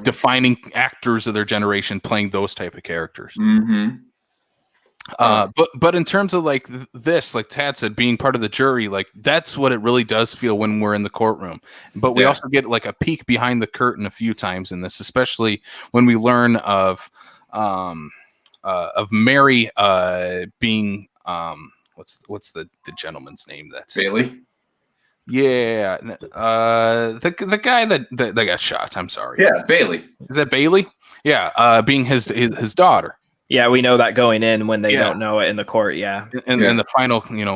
defining actors of their generation playing those type of characters. But in terms of like this, like Tad said, being part of the jury, like that's what it really does feel when we're in the courtroom. But we also get like a peek behind the curtain a few times in this, especially when we learn of Mary being what's the gentleman's name? That's Bailey. Yeah, the guy that got shot. I'm sorry. Yeah, Bailey. Is that Bailey? Yeah, being his daughter. Yeah, we know that going in when they don't know it in the court. Yeah, and the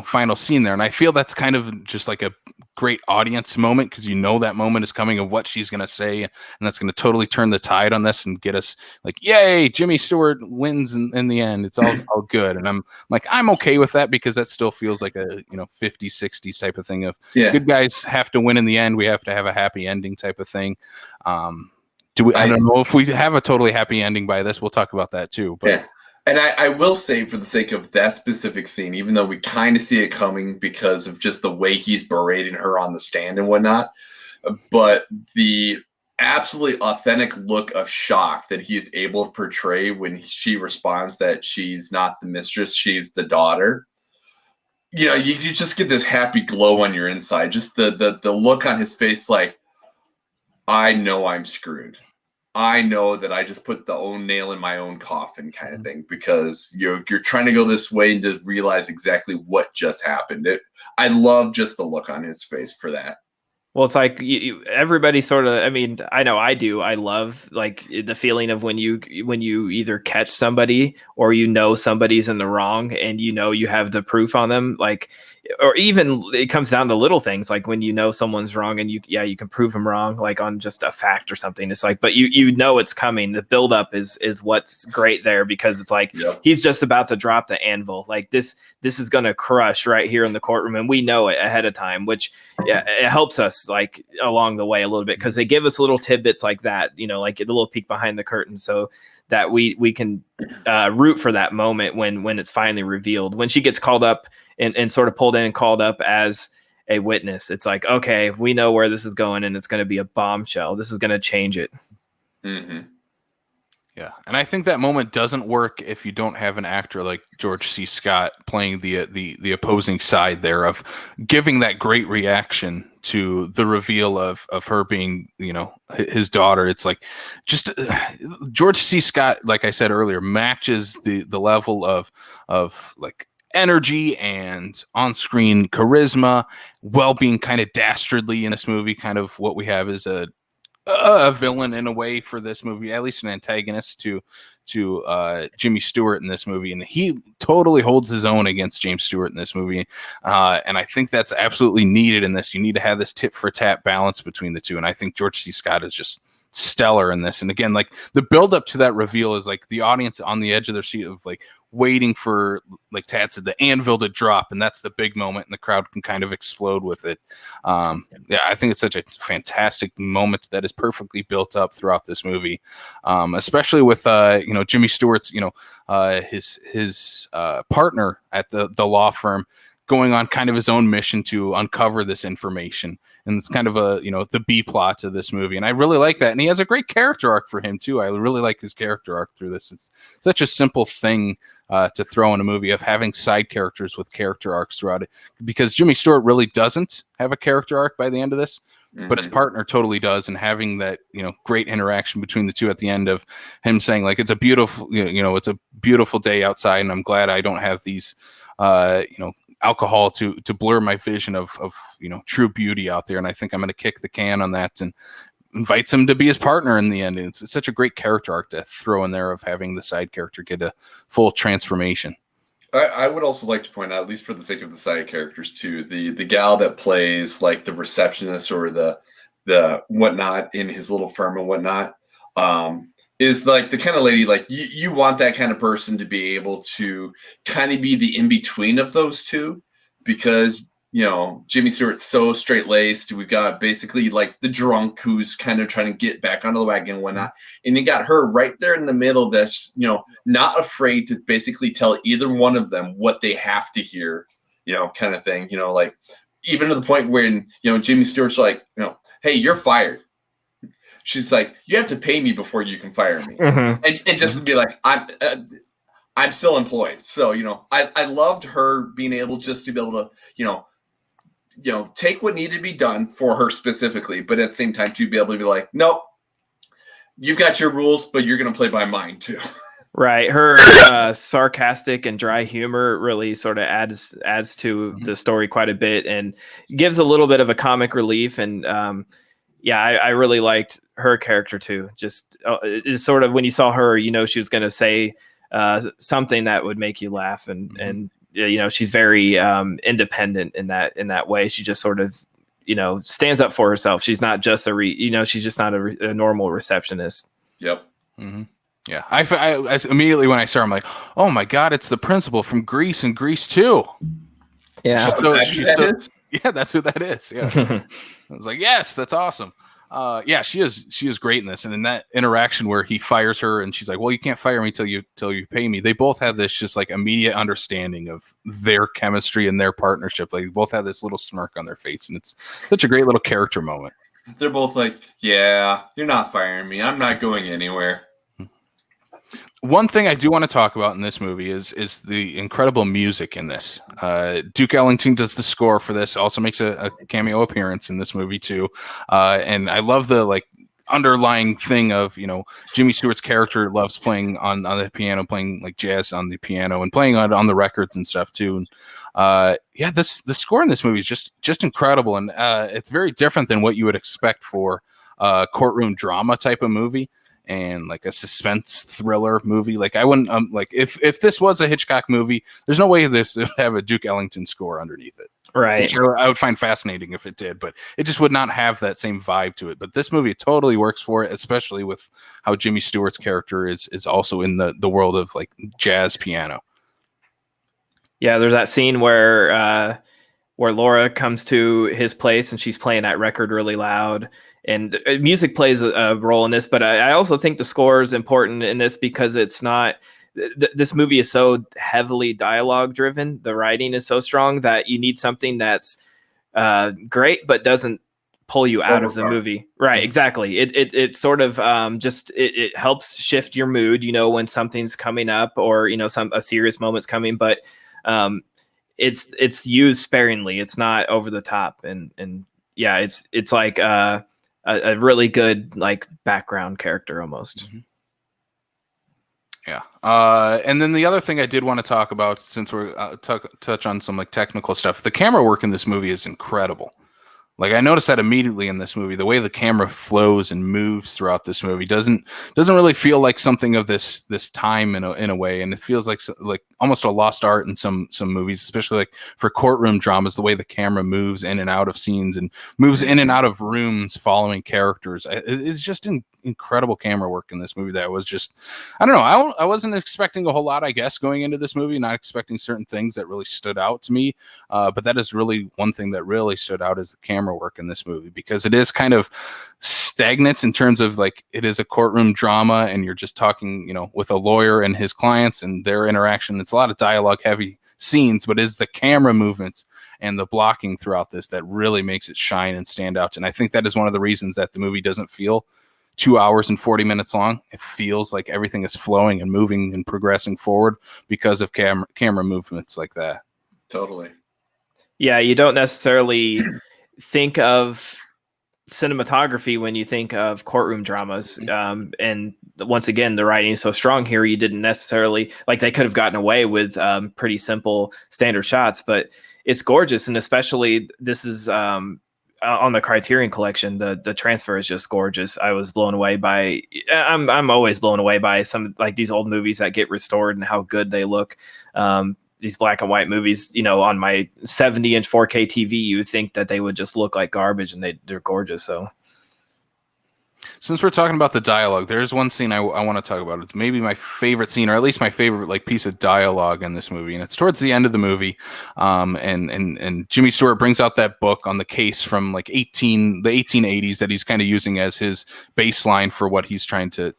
final scene there, and I feel that's kind of just like a great audience moment, because that moment is coming of what she's gonna say, and that's gonna totally turn the tide on this and get us like, yay, Jimmy Stewart wins in the end. It's all good, and I'm like, I'm okay with that, because that still feels like a 50s, 60s type of thing of good guys have to win in the end. We have to have a happy ending type of thing. I don't know if we have a totally happy ending by this. We'll talk about that too. But And I will say, for the sake of that specific scene, even though we kind of see it coming because of just the way he's berating her on the stand and whatnot, but the absolutely authentic look of shock that he is able to portray when she responds that she's not the mistress, she's the daughter. You just get this happy glow on your inside. Just the look on his face, like, I know I'm screwed. I know that I just put the own nail in my own coffin kind of thing, because you're trying to go this way and just realize exactly what just happened. I love just the look on his face for that. Well, it's like everybody sort of, I mean, I know I do. I love like the feeling of when you either catch somebody or somebody's in the wrong and you have the proof on them, like, or even it comes down to little things like when someone's wrong and you can prove them wrong, like on just a fact or something. It's like, but it's coming. The buildup is what's great there, because it's like he's just about to drop the anvil. Like this is gonna crush right here in the courtroom, and we know it ahead of time, which it helps us like along the way a little bit, because they give us little tidbits like that, like the little peek behind the curtain, so that we can root for that moment when it's finally revealed, when she gets called up and sort of pulled in and called up as a witness. It's like, okay, we know where this is going, and it's going to be a bombshell. This is going to change it. Mm-hmm. Yeah, and I think that moment doesn't work if you don't have an actor like George C. Scott playing the opposing side there, of giving that great reaction to the reveal of her being, his daughter. It's like just George C. Scott, like I said earlier, matches the level of like energy and on-screen charisma, while being kind of dastardly in this movie. Kind of what we have is a a villain in a way for this movie, at least an antagonist to Jimmy Stewart in this movie, and he totally holds his own against James Stewart in this movie, and I think that's absolutely needed in this. You need to have this tit for tat balance between the two, and I think George C. Scott is just stellar in this. And again, like the build up to that reveal is like the audience on the edge of their seat of like waiting for, like Tad said, the anvil to drop, and that's the big moment, and the crowd can kind of explode with it. Yeah, I think it's such a fantastic moment that is perfectly built up throughout this movie, especially with Jimmy Stewart's his partner at the law firm going on kind of his own mission to uncover this information. And it's kind of the B plot of this movie. And I really like that. And he has a great character arc for him too. I really like his character arc through this. It's such a simple thing to throw in a movie, of having side characters with character arcs throughout it, because Jimmy Stewart really doesn't have a character arc by the end of this, but his partner totally does. And having that, great interaction between the two at the end of him saying like, it's a beautiful, it's a beautiful day outside. And I'm glad I don't have these, alcohol to blur my vision of true beauty out there, and I think I'm going to kick the can on that, and invites him to be his partner in the end. And it's such a great character arc to throw in there, of having the side character get a full transformation. I would also like to point out, at least for the sake of the side characters too, the gal that plays like the receptionist or the whatnot in his little firm and whatnot, is like the kind of lady, like you want that kind of person to be able to kind of be the in-between of those two, because, Jimmy Stewart's so straight-laced. We've got basically like the drunk who's kind of trying to get back onto the wagon and whatnot. And you got her right there in the middle that's, not afraid to basically tell either one of them what they have to hear, kind of thing, like even to the point when, Jimmy Stewart's like, hey, you're fired. She's like, you have to pay me before you can fire me. And just to be like, I'm still employed. So, I loved her being able just to be able to, take what needed to be done for her specifically, but at the same time to be able to be like, nope, you've got your rules, but you're going to play by mine too. Right. Her sarcastic and dry humor really sort of adds to the story quite a bit, and gives a little bit of a comic relief. And, I really liked her character too. Just it's sort of, when you saw her, she was going to say something that would make you laugh, and she's very independent in that way. She just sort of stands up for herself. She's not just she's just not a normal receptionist. Yep. Mm-hmm. Yeah. I immediately when I saw her, I'm like, oh my God, it's the principal from Grease and Grease 2. Yeah. Yeah, that's who that is. Yeah. I was like, yes, that's awesome. She is great in this. And in that interaction where he fires her and she's like, well, you can't fire me till you pay me. They both have this just like immediate understanding of their chemistry and their partnership. Like, they both have this little smirk on their face, and it's such a great little character moment. They're both like, yeah, you're not firing me. I'm not going anywhere. One thing I do want to talk about in this movie is the incredible music in this. Duke Ellington does the score for this, also makes a cameo appearance in this movie too. And I love the like underlying thing of, Jimmy Stewart's character loves playing on the piano, playing like jazz on the piano, and playing on the records and stuff too. And the score in this movie is just incredible. And it's very different than what you would expect for a courtroom drama type of movie, and like a suspense thriller movie. Like, I wouldn't like if this was a Hitchcock movie, there's no way this would have a Duke Ellington score underneath it. Right. Which I would find fascinating if it did, but it just would not have that same vibe to it. But this movie totally works for it, especially with how Jimmy Stewart's character is also in the world of like jazz piano. Yeah, there's that scene where Laura comes to his place and she's playing that record really loud. And music plays a role in this, but I also think the score is important in this because it's not. This movie is so heavily dialogue driven. The writing is so strong that you need something that's great, but doesn't pull you out of the movie. Right? Exactly. It sort of it helps shift your mood. When something's coming up, or a serious moment's coming, but it's used sparingly. It's not over the top, and it's like a really good like background character almost. Mm-hmm. Yeah. And then the other thing I did want to talk about, since we're touch on some like technical stuff, the camera work in this movie is incredible. Like I noticed that immediately in this movie, the way the camera flows and moves throughout this movie doesn't really feel like something of this time in a way, and it feels like almost a lost art in some movies, especially like for courtroom dramas. The way the camera moves in and out of scenes and moves in and out of rooms following characters, it's just incredible camera work in this movie. That was just, I don't know, I wasn't expecting a whole lot, I guess, going into this movie, not expecting certain things that really stood out to me, but that is really one thing that really stood out is the camera work in this movie, because it is kind of stagnant in terms of like it is a courtroom drama and you're just talking, with a lawyer and his clients and their interaction. It's a lot of dialogue heavy scenes, but it's the camera movements and the blocking throughout this that really makes it shine and stand out. And I think that is one of the reasons that the movie doesn't feel 2 hours and 40 minutes long. It feels like everything is flowing and moving and progressing forward because of camera movements like that. Totally. Yeah, you don't necessarily think of cinematography when you think of courtroom dramas. And once again, the writing is so strong here, you didn't necessarily, like, they could have gotten away with pretty simple standard shots, but it's gorgeous. And especially this is on the Criterion Collection, the transfer is just gorgeous. I was blown away by, I'm always blown away by some like these old movies that get restored and how good they look. These black and white movies, on my 70-inch 4K TV, you would think that they would just look like garbage, and they're gorgeous. So, since we're talking about the dialogue, there's one scene I want to talk about. It's maybe my favorite scene, or at least my favorite like piece of dialogue in this movie, and it's towards the end of the movie. And Jimmy Stewart brings out that book on the case from like the 1880s that he's kind of using as his baseline for what he's trying to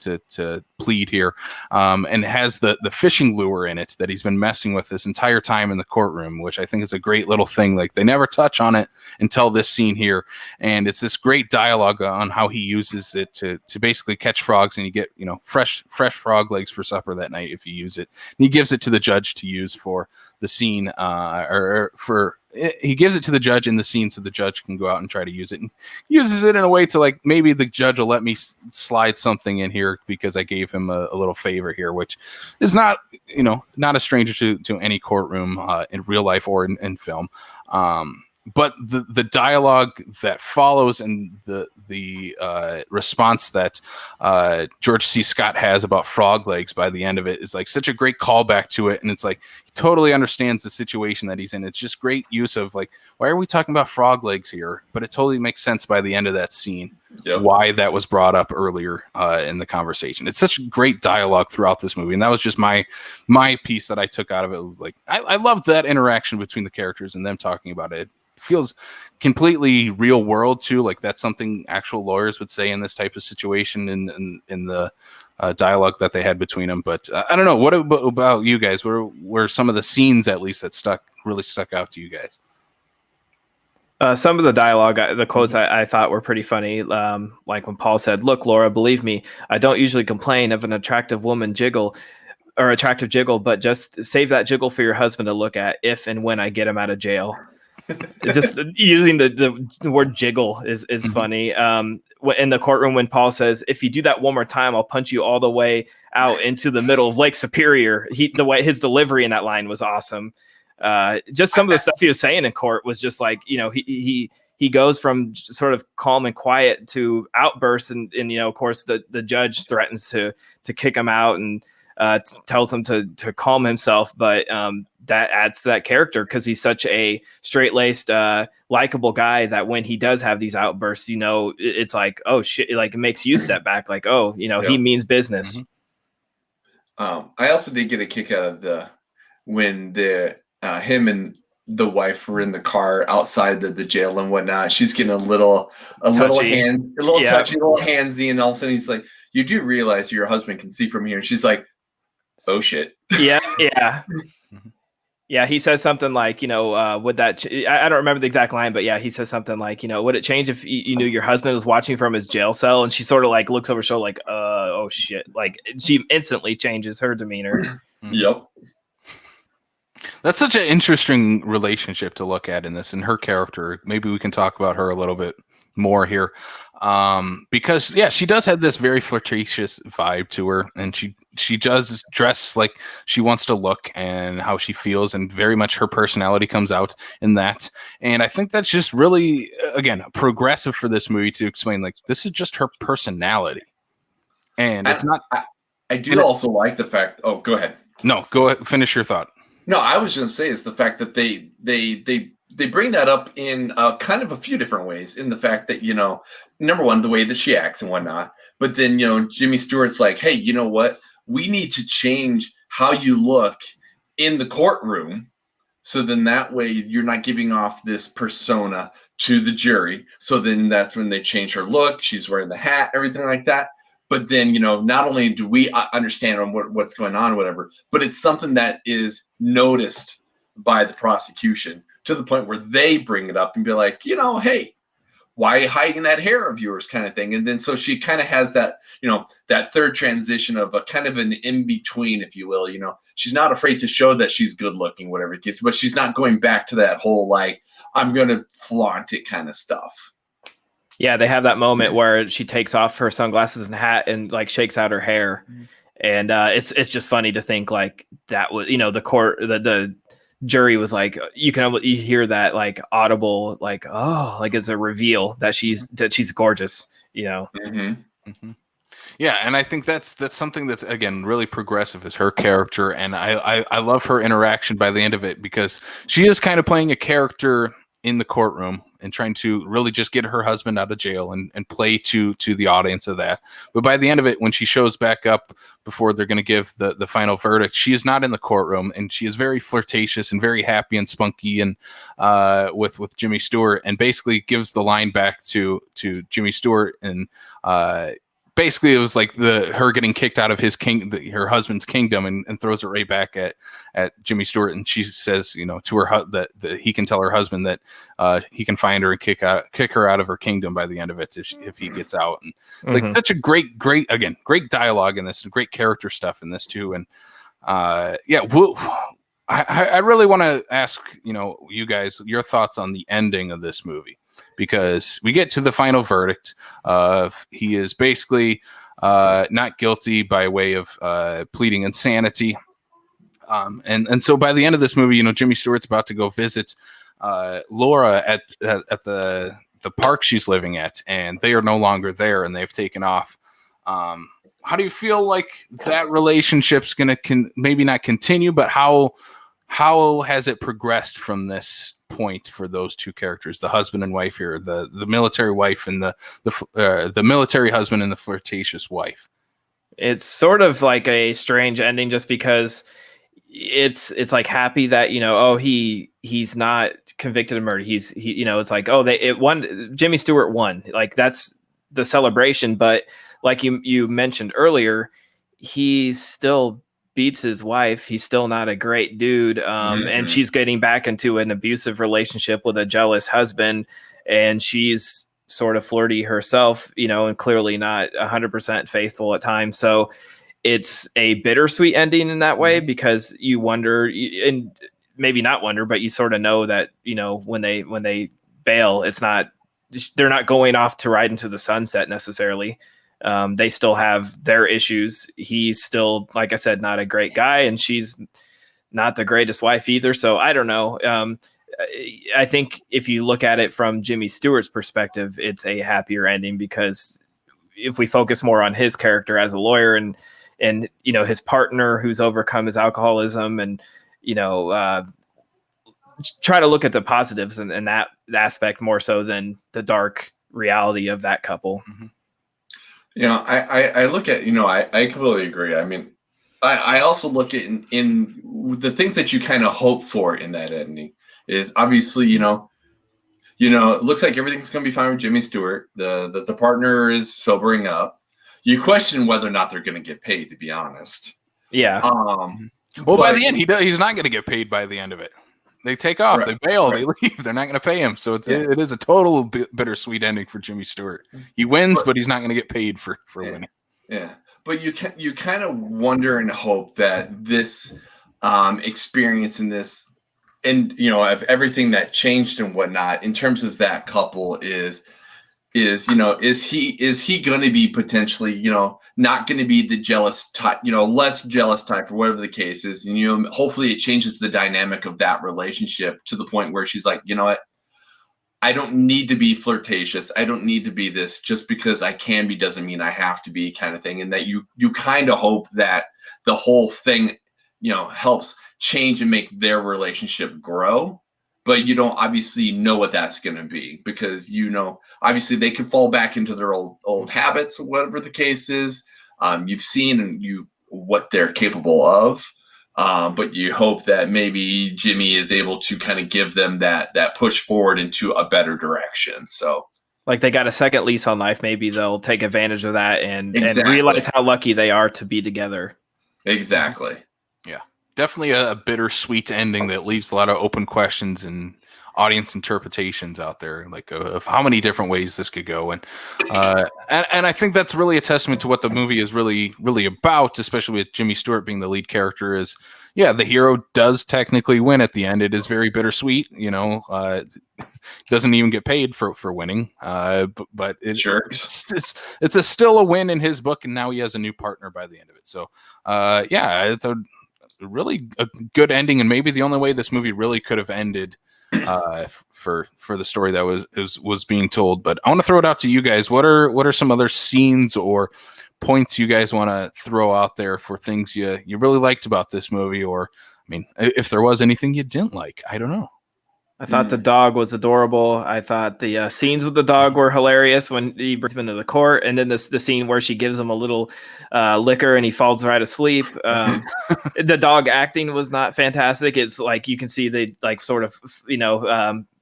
plead here, and has the fishing lure in it that he's been messing with this entire time in the courtroom, which I think is a great little thing. Like they never touch on it until this scene here, and it's this great dialogue on how he uses it to basically catch frogs, and you get fresh frog legs for supper that night if you use it. And he gives it to the judge to use for the scene, he gives it to the judge in the scene so the judge can go out and try to use it, and uses it in a way to like, maybe the judge will let me slide something in here because I gave him a little favor here, which is not a stranger to any courtroom in real life or in film. But the dialogue that follows and the response that George C. Scott has about frog legs by the end of it is like such a great callback to it, and it's like he totally understands the situation that he's in. It's just great use of like, why are we talking about frog legs here? But it totally makes sense by the end of that scene. Yep. Why that was brought up earlier in the conversation. It's such great dialogue throughout this movie, and that was just my piece that I took out of it. Like I loved that interaction between the characters and them talking about it. Feels completely real world too, like that's something actual lawyers would say in this type of situation in the dialogue that they had between them. But I don't know, what about you guys? Were some of the scenes at least that really stuck out to you guys? Some of the dialogue, the quotes I thought were pretty funny. Like when Paul said, "Look, Laura, believe me, I don't usually complain of an attractive jiggle, but just save that jiggle for your husband to look at if and when I get him out of jail." Just using the word jiggle is funny. In the courtroom when Paul says, "If you do that one more time, I'll punch you all the way out into the middle of Lake Superior." The way his delivery in that line was awesome. Just some of the stuff he was saying in court was just like, he goes from sort of calm and quiet to outbursts, and of course the judge threatens to kick him out and tells him to calm himself, but that adds to that character because he's such a straight-laced, likable guy that when he does have these outbursts, it's like, oh shit, like it makes you step back, like, oh, he means business. I also did get a kick out of when him and the wife were in the car outside the jail and whatnot. She's getting a little handsy, and all of a sudden he's like, "You do realize your husband can see from here?" And she's like, "Oh shit." Yeah. Yeah, he says something like, would that I don't remember the exact line, but yeah, he says something like, would it change if you knew your husband was watching from his jail cell? And she sort of like looks over her shoulder like, oh shit. Like she instantly changes her demeanor. Yep. That's such an interesting relationship to look at in this, and her character. Maybe we can talk about her a little bit more here. Because she does have this very flirtatious vibe to her, and she does dress like she wants to look and how she feels, and very much her personality comes out in that. And I think that's just really, again, progressive for this movie to explain, like, this is just her personality. And it's not. I do also like the fact. Oh, go ahead. No, go ahead, finish your thought. No, I was going to say is the fact that they bring that up in kind of a few different ways. In the fact that, number one, the way that she acts and whatnot, but then Jimmy Stewart's like, hey, you know what? We need to change how you look in the courtroom, so then that way you're not giving off this persona to the jury. So then that's when they change her look. She's wearing the hat, everything like that. But then, not only do we understand what's going on or whatever, but it's something that is noticed by the prosecution to the point where they bring it up and be like, hey, why are you hiding that hair of yours, kind of thing. And then so she kind of has that, that third transition of a kind of an in-between, if you will. She's not afraid to show that she's good looking, whatever it is, but she's not going back to that whole, like, I'm going to flaunt it kind of stuff. Yeah, they have that moment where she takes off her sunglasses and hat and like shakes out her hair. And it's just funny to think like that was, the court, the jury was like, you hear that like audible, like, oh, like it's a reveal that she's gorgeous, Mm-hmm. Mm-hmm. Yeah, and I think that's something that's, again, really progressive, is her character, and I love her interaction by the end of it, because she is kind of playing a character in the courtroom and trying to really just get her husband out of jail and play to the audience of that. But by the end of it, when she shows back up before they're going to give the final verdict, she is not in the courtroom, and she is very flirtatious and very happy and spunky and with Jimmy Stewart, and basically gives the line back to Jimmy Stewart, and basically it was like her getting kicked out of her husband's kingdom, and throws it right back at Jimmy Stewart. And she says, to her that he can tell her husband that he can find her and kick her out of her kingdom by the end of it if he gets out. And it's like such a great dialogue in this, and great character stuff in this too. And I really want to ask, you guys, your thoughts on the ending of this movie. Because we get to the final verdict of he is basically not guilty by way of pleading insanity. And so by the end of this movie, Jimmy Stewart's about to go visit Laura at the park she's living at, and they are no longer there, and they've taken off. How do you feel like that relationship's going to maybe not continue, but how has it progressed from this point for those two characters, the husband and wife here, the military wife and the military husband and the flirtatious wife? It's sort of like a strange ending, just because it's like happy that he's not convicted of murder. It's like, it won. Jimmy Stewart won. Like, that's the celebration. But like you mentioned earlier, he's still beats his wife. He's still not a great dude. And she's getting back into an abusive relationship with a jealous husband, and she's sort of flirty herself, and clearly not 100% faithful at times. So it's a bittersweet ending in that way, because you wonder, and maybe not wonder, but you sort of know that, when they bail, they're not going off to ride into the sunset necessarily. They still have their issues. He's still, like I said, not a great guy, and she's not the greatest wife either. So I don't know. I think if you look at it from Jimmy Stewart's perspective, it's a happier ending, because if we focus more on his character as a lawyer and his partner who's overcome his alcoholism, and try to look at the positives and that aspect more so than the dark reality of that couple. Mm-hmm. I look at, I completely agree. I mean, I also look at in the things that you kind of hope for in that ending is obviously, it looks like everything's going to be fine with Jimmy Stewart. The partner is sobering up. You question whether or not they're going to get paid, to be honest. Yeah. By the end, he's not going to get paid by the end of it. They take off, right. They bail, right. They leave. They're not going to pay him. So it is a total bittersweet ending for Jimmy Stewart. He wins, but he's not going to get paid for winning. Yeah, but you kind of wonder and hope that this experience in this, and of everything that changed and whatnot in terms of that couple is is, is he going to be potentially, not going to be the jealous type, less jealous type, or whatever the case is. And, hopefully it changes the dynamic of that relationship to the point where she's like, you know what? I don't need to be flirtatious. I don't need to be this. Just because I can be doesn't mean I have to be, kind of thing. And that you kind of hope that the whole thing, helps change and make their relationship grow. But you don't obviously know what that's going to be, because, obviously they could fall back into their old habits, whatever the case is. You've seen what they're capable of. But you hope that maybe Jimmy is able to kind of give them that push forward into a better direction. So, like, they got a second lease on life. Maybe they'll take advantage of that and Exactly. realize how lucky they are to be together. Exactly. Yeah, definitely a bittersweet ending that leaves a lot of open questions and audience interpretations out there, like of how many different ways this could go. And I think that's really a testament to what the movie is really, really about, especially with Jimmy Stewart being the lead character. Is, yeah, the hero does technically win at the end. It is very bittersweet, doesn't even get paid for winning, but it's still a win in his book, and now he has a new partner by the end of it. So it's a really a good ending, and maybe the only way this movie really could have ended for the story that was being told. But I want to throw it out to you guys. What are some other scenes or points you guys want to throw out there for things you really liked about this movie? Or, I mean, if there was anything you didn't like, I don't know. I thought the dog was adorable. I thought the scenes with the dog were hilarious when he brings him into the court, and then the scene where she gives him a little liquor and he falls right asleep. The dog acting was not fantastic. It's like you can see they like sort of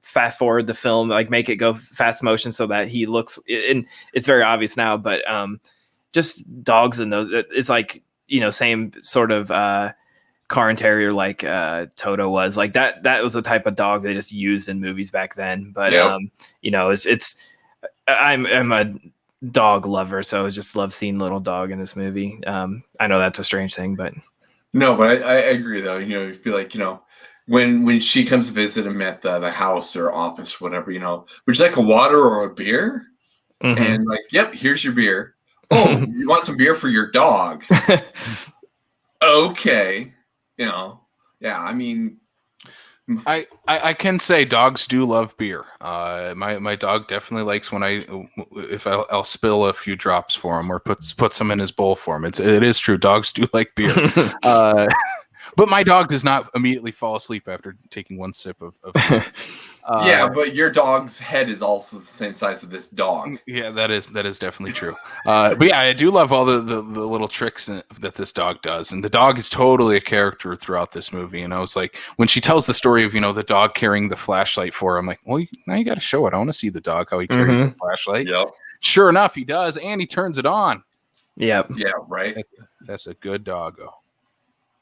fast forward the film, like make it go fast motion so that he looks. And it's very obvious now, but just dogs in those. It's like same sort of. Car and terrier like Toto was, like that was the type of dog they just used in movies back then. But Yep. I'm a dog lover, so I just love seeing little dog in this movie. I know that's a strange thing, but no, but I agree though. You feel like, when she comes to visit him at the house or office, whatever, would you like a water or a beer? Mhm. And like, yep, here's your beer. Oh, you want some beer for your dog? Okay. Yeah, I mean, I can say dogs do love beer. My dog definitely likes when I'll spill a few drops for him or puts some in his bowl for him. It is true. Dogs do like beer. But my dog does not immediately fall asleep after taking one sip of beer. Yeah, but your dog's head is also the same size as this dog. Yeah, that is definitely true. But yeah, I do love all the little tricks that this dog does, and the dog is totally a character throughout this movie. And I was like, when she tells the story of the dog carrying the flashlight for her, I'm like, well, now you got to show it. I want to see the dog how he carries the flashlight. Yep. Sure enough, he does, and he turns it on. Yep. Yeah, right. That's a good doggo.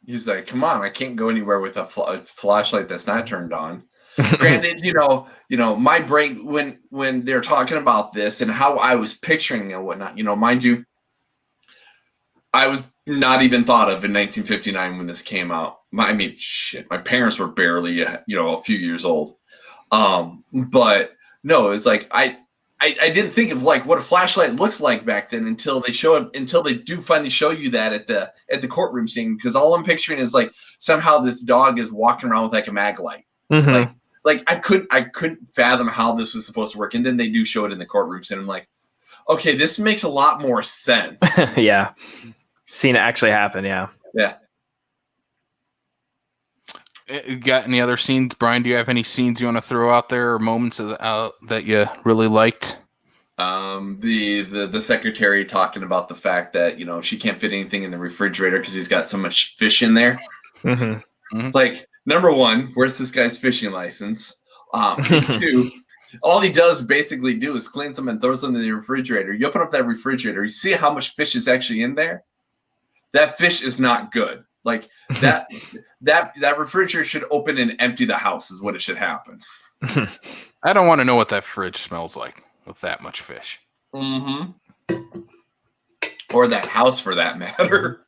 He's like, come on, I can't go anywhere with a flashlight that's not turned on. Granted, my brain when they're talking about this and how I was picturing and whatnot, mind you, I was not even thought of in 1959 when this came out. My parents were barely a few years old. But no, it's like I didn't think of like what a flashlight looks like back then until they do finally show you that at the courtroom scene, because all I'm picturing is like somehow this dog is walking around with like a mag light. Mm-hmm. Like I couldn't fathom how this was supposed to work, and then they do show it in the courtroom scene. I'm like, okay, this makes a lot more sense. Yeah, seen it actually happen. Yeah. You got any other scenes, Brian? Do you have any scenes you want to throw out there, or moments that you really liked? The secretary talking about the fact that she can't fit anything in the refrigerator because he's got so much fish in there. Mm-hmm. Mm-hmm. Like, number one, where's this guy's fishing license? And two, all he does basically do is cleans them and throws them in the refrigerator. You open up that refrigerator, you see how much fish is actually in there. That fish is not good. Like that refrigerator should open and empty the house is what it should happen. I don't want to know what that fridge smells like with that much fish. Mm-hmm. Or that house, for that matter.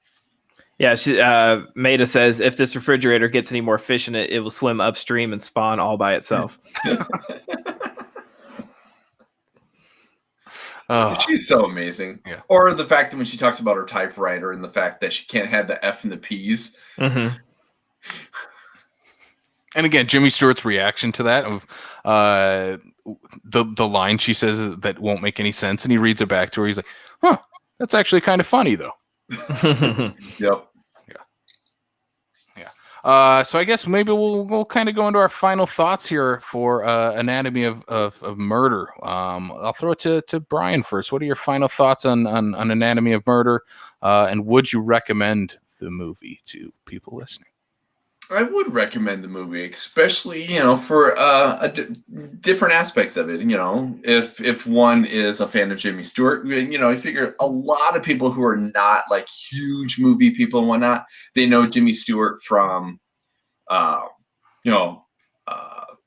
Yeah, Maida says if this refrigerator gets any more fish in it, it will swim upstream and spawn all by itself. She's so amazing. Yeah. Or the fact that when she talks about her typewriter and the fact that she can't have the F and the P's. Mm-hmm. And again, Jimmy Stewart's reaction to that of the line she says that won't make any sense, and he reads it back to her. He's like, "Huh, that's actually kind of funny, though." Yep. So I guess maybe we'll kind of go into our final thoughts here for Anatomy of Murder. I'll throw it to Brian first. What are your final thoughts on Anatomy of Murder? And would you recommend the movie to people listening? I would recommend the movie, especially for different aspects of it. If one is a fan of Jimmy Stewart, I figure a lot of people who are not like huge movie people and whatnot, they know Jimmy Stewart from,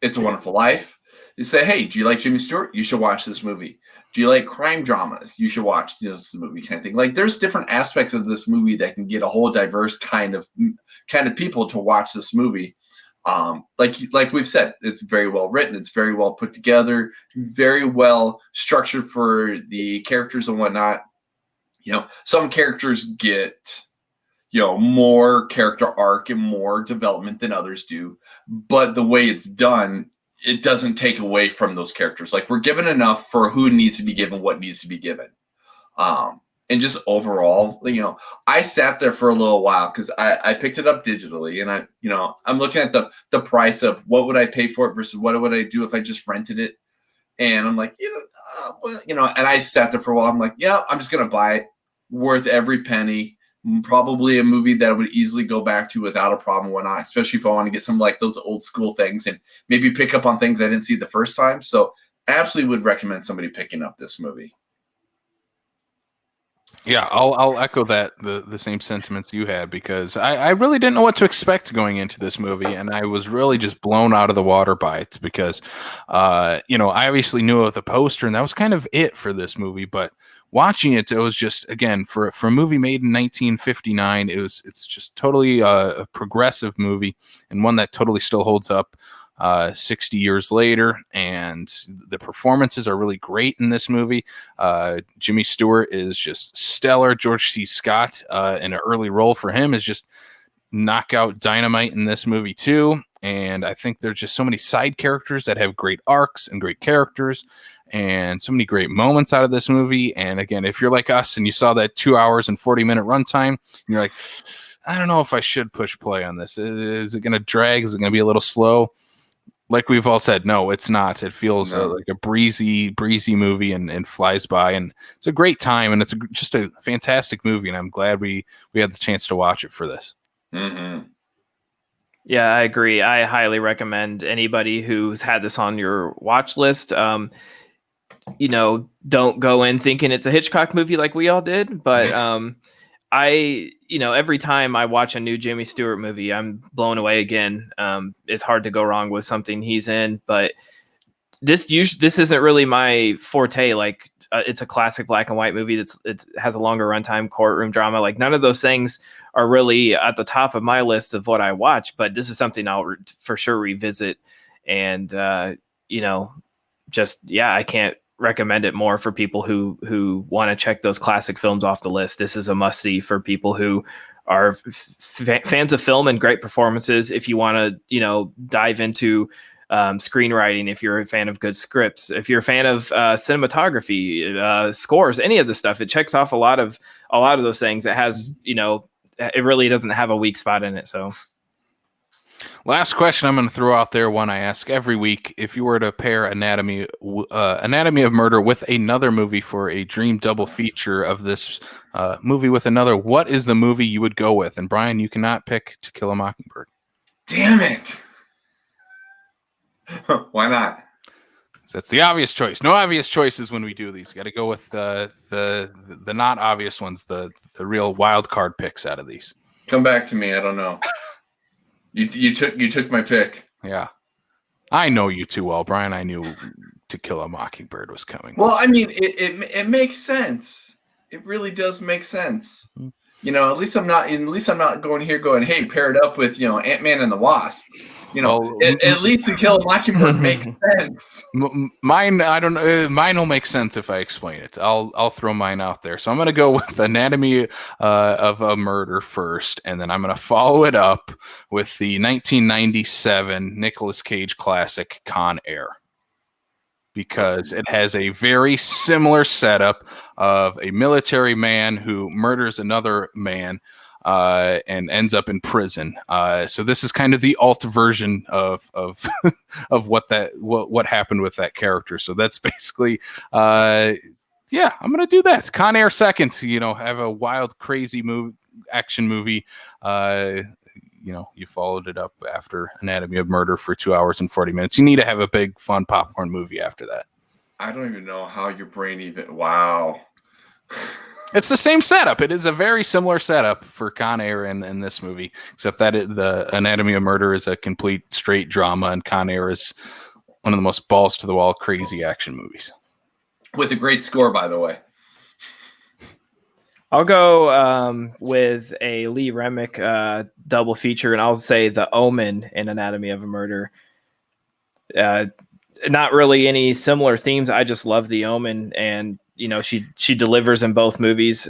It's a Wonderful Life. You say, hey, do you like Jimmy Stewart? You should watch this movie. Do you like crime dramas? You should watch this movie, kind of thing. Like, there's different aspects of this movie that can get a whole diverse kind of people to watch this movie. Like we've said, it's very well written. It's very well put together, very well structured for the characters and whatnot. Some characters get, more character arc and more development than others do. But the way it's done, it doesn't take away from those characters. Like, we're given enough for who needs to be given, what needs to be given. And just overall, I sat there for a little while because I picked it up digitally, and I'm looking at the price of what would I pay for it versus what would I do if I just rented it. And I'm like, and I sat there for a while. I'm like, yeah, I'm just going to buy it. Worth every penny. Probably a movie that I would easily go back to without a problem and whatnot, especially if I want to get some like those old school things and maybe pick up on things I didn't see the first time. So absolutely would recommend somebody picking up this movie. Yeah, I'll echo that the same sentiments you had, because I really didn't know what to expect going into this movie, and I was really just blown out of the water by it because I obviously knew of the poster, and that was kind of it for this movie, but watching it was just, again, for a movie made in 1959, it's just totally a progressive movie, and one that totally still holds up 60 years later, and the performances are really great in this movie. Jimmy Stewart is just stellar. George C. Scott, in an early role for him, is just knockout dynamite in this movie too. And I think there's just so many side characters that have great arcs and great characters, and so many great moments out of this movie. And again, if you're like us and you saw that 2 hours and 40-minute runtime, and you're like, I don't know if I should push play on this. Is it going to drag? Is it going to be a little slow? Like we've all said, no, it's not. It feels like a breezy movie and flies by. And it's a great time. And it's just a fantastic movie. And I'm glad we had the chance to watch it for this. Mm-hmm. Yeah, I agree. I highly recommend anybody who's had this on your watch list. Don't go in thinking it's a Hitchcock movie like we all did. But every time I watch a new Jimmy Stewart movie, I'm blown away again. It's hard to go wrong with something he's in, but this isn't really my forte. Like, it's a classic black and white movie it has a longer runtime, courtroom drama. Like, none of those things are really at the top of my list of what I watch, but this is something I'll for sure revisit. And, I can't recommend it more for people who want to check those classic films off the list. This is a must see for people who are fans of film and great performances. If you want to, dive into screenwriting, if you're a fan of good scripts, if you're a fan of cinematography, scores, any of the stuff, it checks off a lot of those things. It has, it really doesn't have a weak spot in it. So, last question I'm going to throw out there, one I ask every week: if you were to pair Anatomy of Murder with another movie for a dream double feature of this movie with another, what is the movie you would go with? And Brian, you cannot pick To Kill a Mockingbird. Damn it! Why not? That's the obvious choice. No obvious choices when we do these. Got to go with the not obvious ones, the real wild card picks out of these. Come back to me. I don't know. You took my pick. Yeah, I know you too well, Brian. I knew To Kill a Mockingbird was coming. Well, I mean, it makes sense. It really does make sense. At least I'm not going, hey, pair it up with Ant-Man and the Wasp. You know, at least To Kill a Mockingbird makes sense. Mine, I don't know. Mine will make sense if I explain it. I'll throw mine out there. So I'm gonna go with Anatomy of a Murder first, and then I'm gonna follow it up with the 1997 Nicolas Cage classic Con Air, because it has a very similar setup of a military man who murders another man and ends up in prison. So this is kind of the alt version of of what happened with that character. So that's basically yeah, I'm gonna do that. Con Air second. Have a wild, crazy action movie. You followed it up after Anatomy of Murder for 2 hours and 40 minutes. You need to have a big, fun popcorn movie after that. I don't even know how your brain even. Wow. It's the same setup. It is a very similar setup for Con Air in this movie, except that the Anatomy of Murder is a complete straight drama, and Con Air is one of the most balls to the wall, crazy action movies. With a great score, by the way. I'll go with a Lee Remick double feature, and I'll say The Omen and Anatomy of a Murder. Not really any similar themes. I just love The Omen, and she delivers in both movies.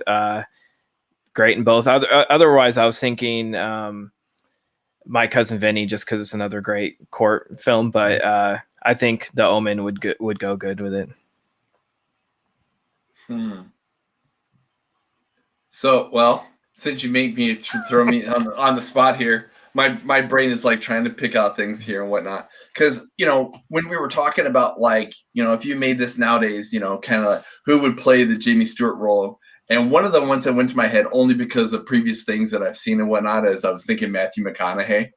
Great in both. Otherwise, I was thinking My Cousin Vinny, just because it's another great court film. But I think The Omen would go good with it. So, well, since you make me throw me on the spot here, my brain is like trying to pick out things here and whatnot. Because, when we were talking about if you made this nowadays, kind of who would play the Jimmy Stewart role. And one of the ones that went to my head only because of previous things that I've seen and whatnot is I was thinking Matthew McConaughey.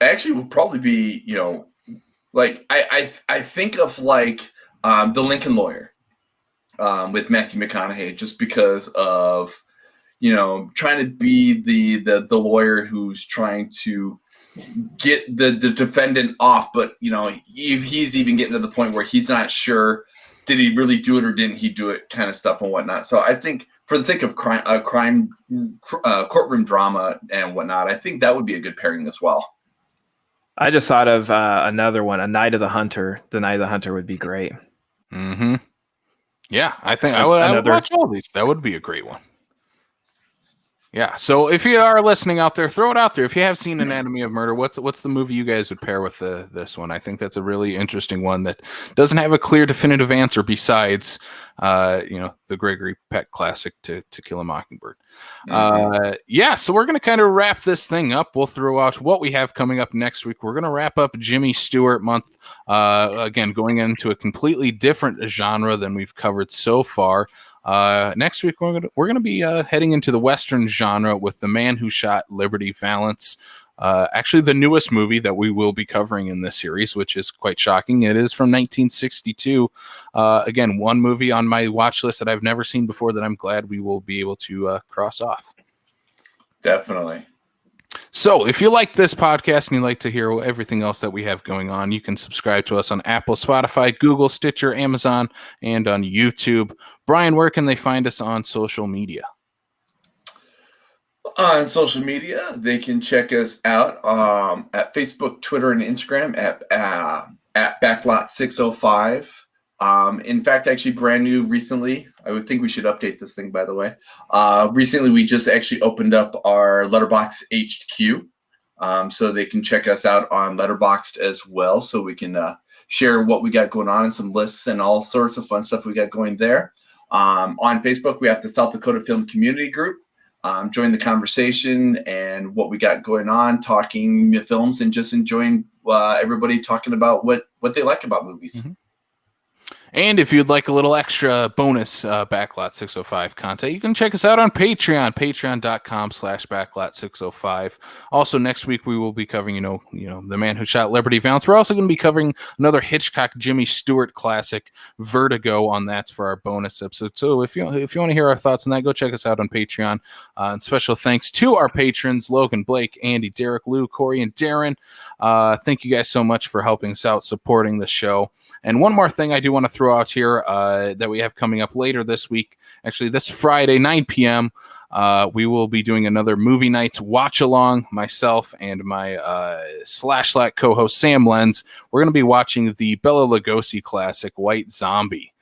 Actually would probably be, I think of The Lincoln Lawyer. With Matthew McConaughey, just because of trying to be the lawyer who's trying to get the defendant off, but he's even getting to the point where he's not sure, did he really do it or didn't he do it, kind of stuff and whatnot. So I think for the sake of crime courtroom drama and whatnot, I think that would be a good pairing as well. I just thought of another one, A Night of the Hunter. The Night of the Hunter would be great. Mm-hmm. Yeah, I think I would watch all these. That would be a great one. Yeah, so if you are listening out there, throw it out there. If you have seen Anatomy of Murder, what's the movie you guys would pair with this one? I think that's a really interesting one that doesn't have a clear, definitive answer besides, the Gregory Peck classic To Kill a Mockingbird. Mm-hmm. So we're going to kind of wrap this thing up. We'll throw out what we have coming up next week. We're going to wrap up Jimmy Stewart month, again, going into a completely different genre than we've covered so far. Next week we're gonna be heading into the Western genre with The Man Who Shot Liberty Valance. Actually, the newest movie that we will be covering in this series, which is quite shocking. It is from 1962. Again, one movie on my watch list that I've never seen before that I'm glad we will be able to cross off. Definitely. So if you like this podcast and you'd like to hear everything else that we have going on, you can subscribe to us on Apple, Spotify, Google, Stitcher, Amazon, and on YouTube. Brian, where can they find us on social media? On social media, they can check us out at Facebook, Twitter, and Instagram at Backlot605. In fact, actually brand new recently. I would think we should update this thing, by the way. Recently, we just actually opened up our Letterboxd HQ. So they can check us out on Letterboxd as well. So we can share what we got going on and some lists and all sorts of fun stuff we got going there. On Facebook, we have the South Dakota Film Community Group. Join the conversation and what we got going on, talking films and just enjoying everybody talking about what they like about movies. Mm-hmm. And if you'd like a little extra bonus Backlot 605 content, you can check us out on Patreon, patreon.com/Backlot605. Also, next week we will be covering, The Man Who Shot Liberty Valance. We're also going to be covering another Hitchcock Jimmy Stewart classic, Vertigo, on that for our bonus episode. So if you want to hear our thoughts on that, go check us out on Patreon. And special thanks to our patrons, Logan, Blake, Andy, Derek, Lou, Corey, and Darren. Thank you guys so much for helping us out, supporting the show. And one more thing I do want to throw out here that we have coming up later this week, actually this Friday, 9 p.m., we will be doing another movie night watch along, myself and my Slashlat co-host Sam Lenz. We're going to be watching the Bela Lugosi classic White Zombie.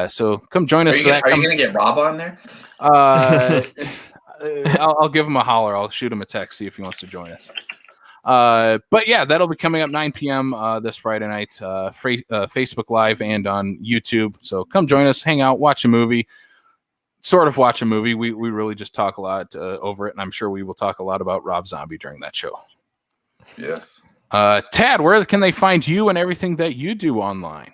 So come join us for that. Are you going to get Rob on there? I'll give him a holler. I'll shoot him a text, see if he wants to join us. But yeah, that'll be coming up 9 p.m. This Friday night, Facebook Live and on YouTube. So come join us, hang out, watch a movie. Sort of watch a movie. We really just talk a lot over it, and I'm sure we will talk a lot about Rob Zombie during that show. Yes. Tad, where can they find you and everything that you do online?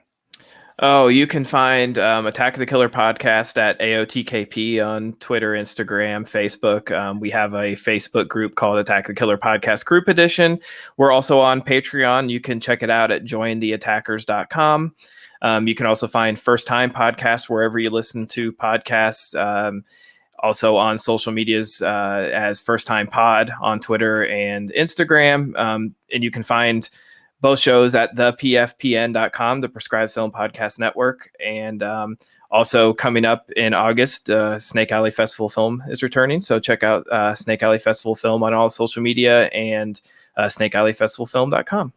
Oh, you can find Attack of the Killer podcast at AOTKP on Twitter, Instagram, Facebook. We have a Facebook group called Attack the Killer Podcast Group Edition. We're also on Patreon. You can check it out at jointheattackers.com. You can also find First Time Podcast wherever you listen to podcasts. Also on social medias as First Time Pod on Twitter and Instagram. And you can find both shows at thepfpn.com, the Prescribed Film Podcast Network. And also coming up in August, Snake Alley Festival Film is returning. So check out Snake Alley Festival Film on all social media and snakealleyfestivalfilm.com.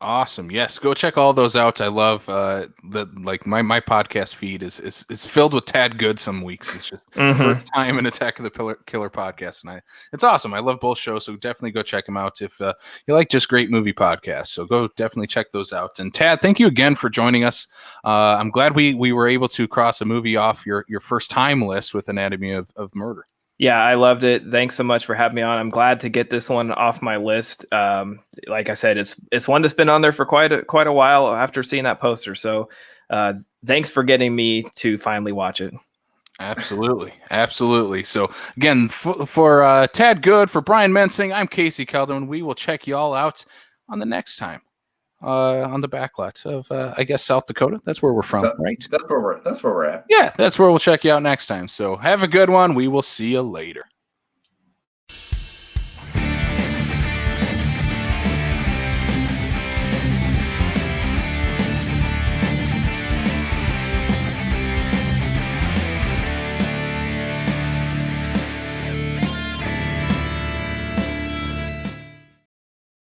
Awesome. Yes, go check all those out. I love my podcast feed is filled with Tad Good some weeks. It's just First Time in Attack of the Killer podcast, and it's awesome. I love both shows, so definitely go check them out if you like just great movie podcasts. So go definitely check those out. And Tad, thank you again for joining us. I'm glad we were able to cross a movie off your first time list with Anatomy of Murder. Yeah, I loved it. Thanks so much for having me on. I'm glad to get this one off my list. Like I said, it's one that's been on there for quite a while after seeing that poster. So thanks for getting me to finally watch it. Absolutely. So again, for Tad Good, for Brian Mensing, I'm Casey Calderon. We will check you all out on the next time on the backlot of I guess South Dakota. That's where we're from, right? That's where we're at. Yeah, that's where we'll check you out next time. So have a good one. We will see you later.